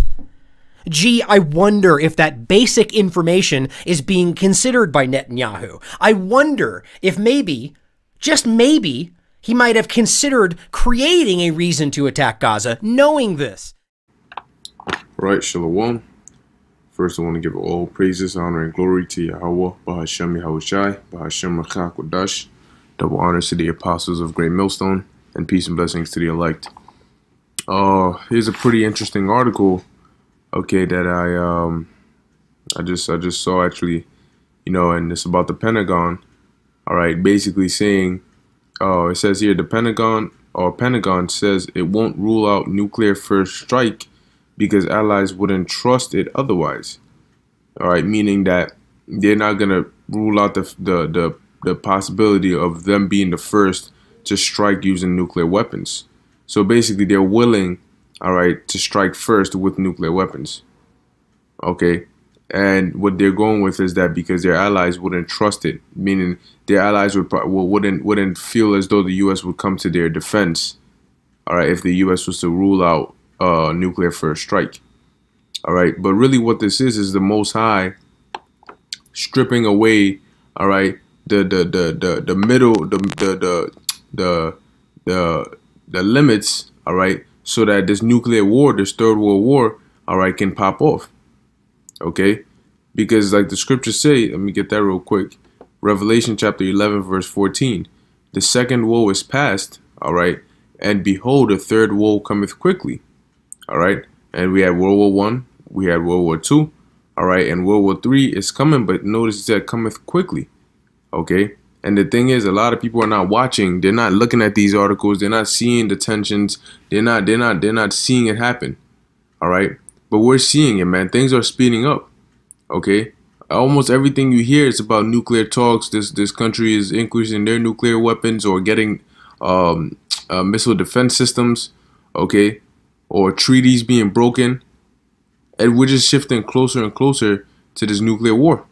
Gee, I wonder if that basic information is being considered by Netanyahu. I wonder if maybe just maybe, he might have considered creating a reason to attack Gaza, knowing this. Right, Shalom. First, I want to give all praises, honor, and glory to Yahweh, Bahashem Yahushai, Bahashem Rachak Wadash. Double honors to the apostles of Great Millstone, and peace and blessings to the elect. Here's a pretty interesting article, okay, that I just saw actually, and it's about the Pentagon. All right, basically saying, it says here the Pentagon says it won't rule out nuclear first strike because allies wouldn't trust it otherwise. All right, meaning that they're not gonna rule out the possibility of them being the first to strike using nuclear weapons. So basically, they're willing, all right, to strike first with nuclear weapons. Okay, and what they're going with is that because their allies wouldn't trust it, meaning their allies wouldn't feel as though the U.S. would come to their defense. All right, if the U.S. was to rule out nuclear first strike. All right, but really, what this is the Most High stripping away, all right, the limits, all right, so that this nuclear war, this third world war, all right, can pop off. Okay, because like the scriptures say, let me get that real quick. Revelation chapter 11 verse 14. The second woe is past, all right, and behold, the third woe cometh quickly. All right, and we had World War One, we had World War Two, all right, and World War III is coming, but notice that cometh quickly. Okay, and the thing is, a lot of people are not watching. They're not looking at these articles. They're not seeing the tensions. They're not seeing it happen. All right, but we're seeing it, man. Things are speeding up. Okay, almost everything you hear is about nuclear talks. This country is increasing their nuclear weapons or getting missile defense systems. Okay, or treaties being broken, and we're just shifting closer and closer to this nuclear war.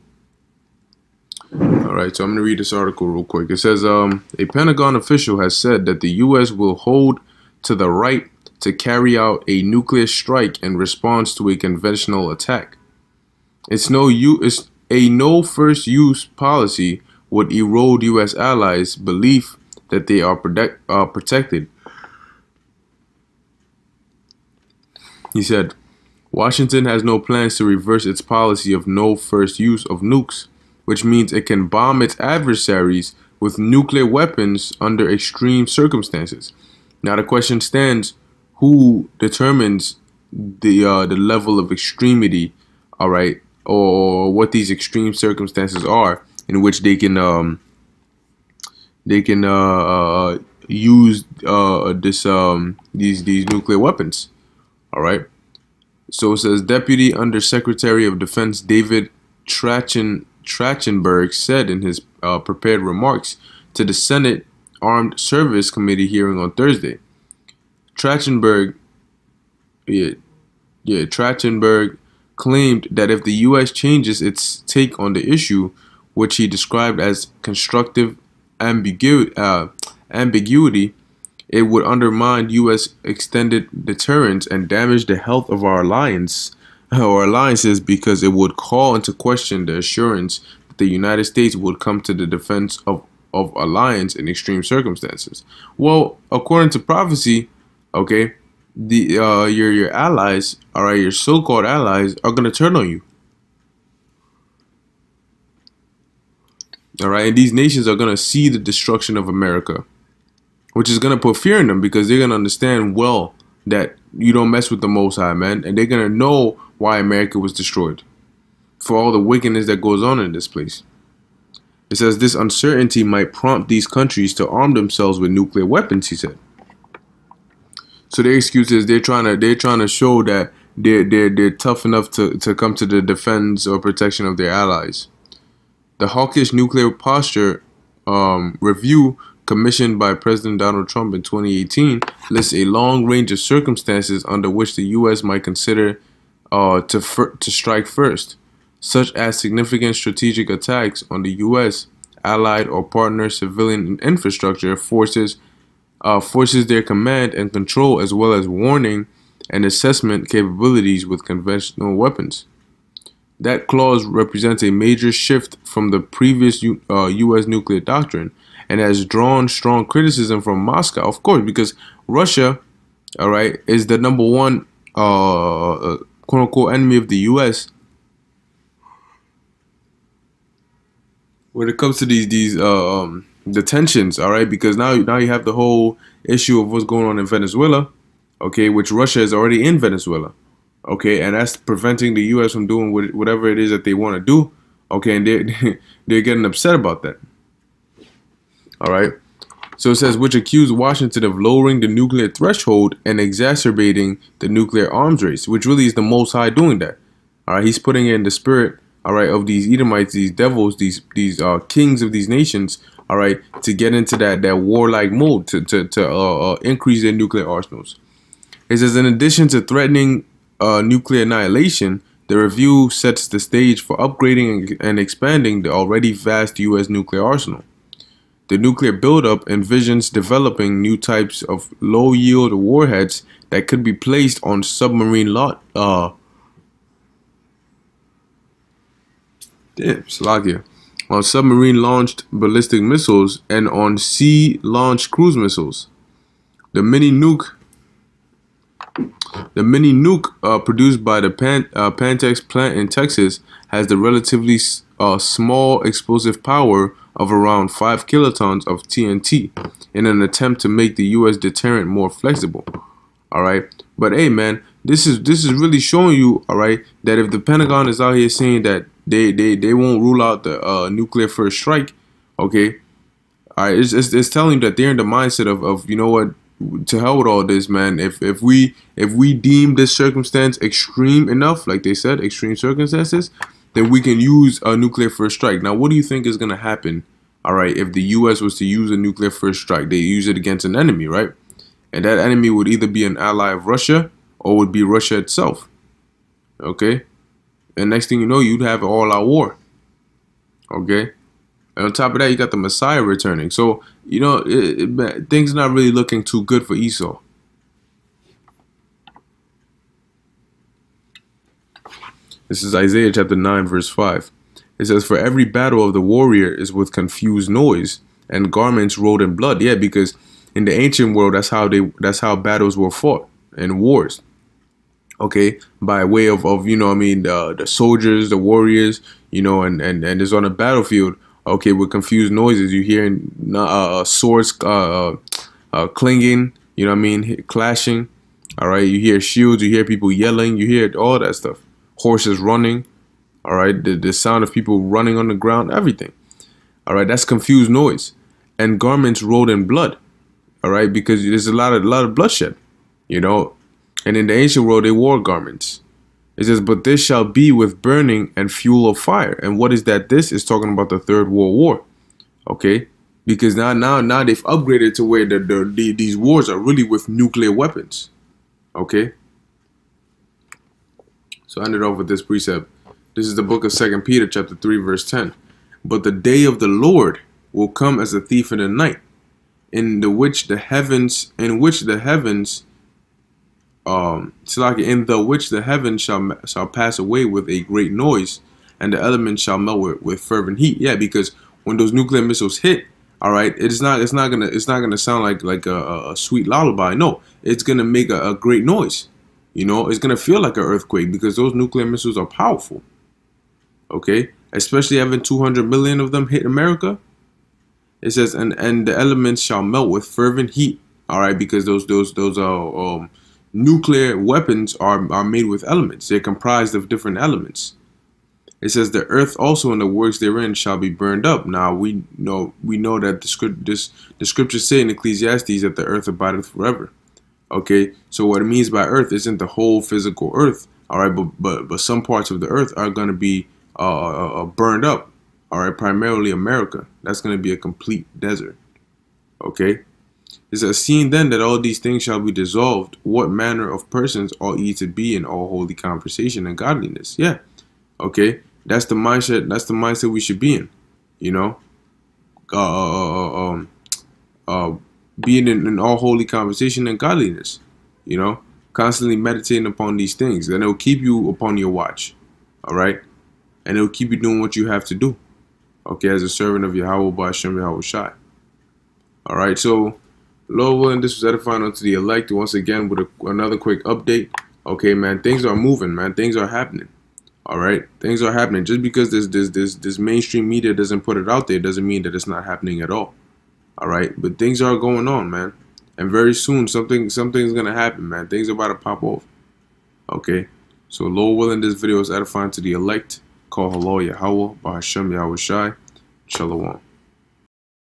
All right, so I'm going to read this article real quick. It says, a Pentagon official has said that the U.S. will hold to the right to carry out a nuclear strike in response to a conventional attack. It's a no first use policy would erode U.S. allies' belief that they are protected. He said, Washington has no plans to reverse its policy of no first use of nukes, which means it can bomb its adversaries with nuclear weapons under extreme circumstances. Now the question stands, who determines the level of extremity, all right, or what these extreme circumstances are in which they can use these nuclear weapons. All right. So it says Deputy Undersecretary of Defense David Trachtenberg said in his prepared remarks to the Senate Armed Service Committee hearing on Thursday. Trachtenberg claimed that if the U.S. changes its take on the issue, which he described as constructive ambiguity, it would undermine U.S. extended deterrence and damage the health of our alliances because it would call into question the assurance that the United States would come to the defense of alliance in extreme circumstances. Well, according to prophecy, okay, your allies, all right, your so-called allies are going to turn on you. All right, and these nations are going to see the destruction of America, which is going to put fear in them because they're going to understand well that you don't mess with the Most High, man. And they're going to know why America was destroyed for all the wickedness that goes on in this place. It says this uncertainty might prompt these countries to arm themselves with nuclear weapons, he said. So their excuse is they're trying to show that they're tough enough to come to the defense or protection of their allies. The hawkish nuclear posture review commissioned by President Donald Trump in 2018 lists a long range of circumstances under which the U.S. might consider to strike first, such as significant strategic attacks on the U.S., allied or partner civilian infrastructure forces their command and control, as well as warning and assessment capabilities with conventional weapons. That clause represents a major shift from the previous U.S. nuclear doctrine, and has drawn strong criticism from Moscow, of course, because Russia, all right, is the number one quote unquote enemy of the U.S. when it comes to the tensions, all right, because now you have the whole issue of what's going on in Venezuela, okay, which Russia is already in Venezuela, okay, and that's preventing the U.S. from doing whatever it is that they want to do, okay, and they're getting upset about that, all right. So it says, which accused Washington of lowering the nuclear threshold and exacerbating the nuclear arms race, which really is the Most High doing that, all right. He's putting in the spirit, all right, of these Edomites, these devils, these kings of these nations, all right, to get into that warlike mode, to increase their nuclear arsenals. It says, in addition to threatening nuclear annihilation, the review sets the stage for upgrading and expanding the already vast U.S. nuclear arsenal. The nuclear buildup envisions developing new types of low-yield warheads that could be placed on submarine on submarine-launched ballistic missiles and on sea-launched cruise missiles. The mini nuke produced by the Pentagon plant in Texas has the relatively small explosive power of around 5 kilotons of TNT in an attempt to make the U.S. deterrent more flexible. All right, but hey, man, this is really showing you, all right, that if the Pentagon is out here saying that they won't rule out the nuclear first strike, okay, all right, it's telling you that they're in the mindset of you know what, to hell with all this, man. If we deem this circumstance extreme enough, like they said, extreme circumstances, then we can use a nuclear first strike. Now, what do you think is going to happen, all right, if the U.S. was to use a nuclear first strike? They use it against an enemy, right? And that enemy would either be an ally of Russia or would be Russia itself, okay? And next thing you know, you'd have an all-out war, okay? And on top of that, you got the Messiah returning. So, you know, things not really looking too good for Esau. This is Isaiah chapter 9, verse 5. It says, for every battle of the warrior is with confused noise and garments rolled in blood. Yeah, because in the ancient world, that's how battles were fought in wars. Okay, by way of you know, I mean, the soldiers, the warriors, you know, and it's on a battlefield. Okay, with confused noises, you hear swords clinging, you know what I mean, clashing. All right, you hear shields, you hear people yelling, you hear all that stuff. Horses running, all right, the sound of people running on the ground, everything. All right, that's confused noise. And garments rolled in blood, all right, because there's a lot of bloodshed, you know. And in the ancient world, they wore garments. It says, but this shall be with burning and fuel of fire. And what is that? This is talking about the Third World War, okay? Because now they've upgraded to where these wars are really with nuclear weapons, okay? So I ended off with this precept. This is the book of 2 Peter chapter 3, verse 10. But the day of the Lord will come as a thief in the night, in which the heavens shall pass away with a great noise, and the elements shall melt with fervent heat. Yeah, because when those nuclear missiles hit, all right, it's not gonna sound like a sweet lullaby. No, it's gonna make a great noise. You know, it's gonna feel like an earthquake because those nuclear missiles are powerful. Okay, especially having 200 million of them hit America. It says, and the elements shall melt with fervent heat. All right, because those nuclear weapons are made with elements. They're comprised of different elements. It says the earth also and the works therein shall be burned up. Now we know that the scriptures say in Ecclesiastes that the earth abideth forever. Okay, so what it means by earth isn't the whole physical earth. All right, but some parts of the earth are going to be burned up. All right, primarily America. That's going to be a complete desert. Okay. It says, seeing then that all these things shall be dissolved, what manner of persons ought ye to be in all holy conversation and godliness? Yeah, okay, that's the mindset. That's the mindset we should be in. You know, being in all holy conversation and godliness. You know, constantly meditating upon these things, and it'll keep you upon your watch. All right, and it'll keep you doing what you have to do. Okay, as a servant of Yahweh by Hashem Yahweh Shai. All right, so Lord willing, this was edifying unto the elect. Once again, with another quick update. Okay, man, things are moving, man. Things are happening. All right, things are happening. Just because this mainstream media doesn't put it out there doesn't mean that it's not happening at all. All right, but things are going on, man, and very soon something's gonna happen, man. Things are about to pop off. Okay, so Lord willing, this video is edifying to the elect. Call hello Yahweh, Bahashem Yahweh Shai, Shalom.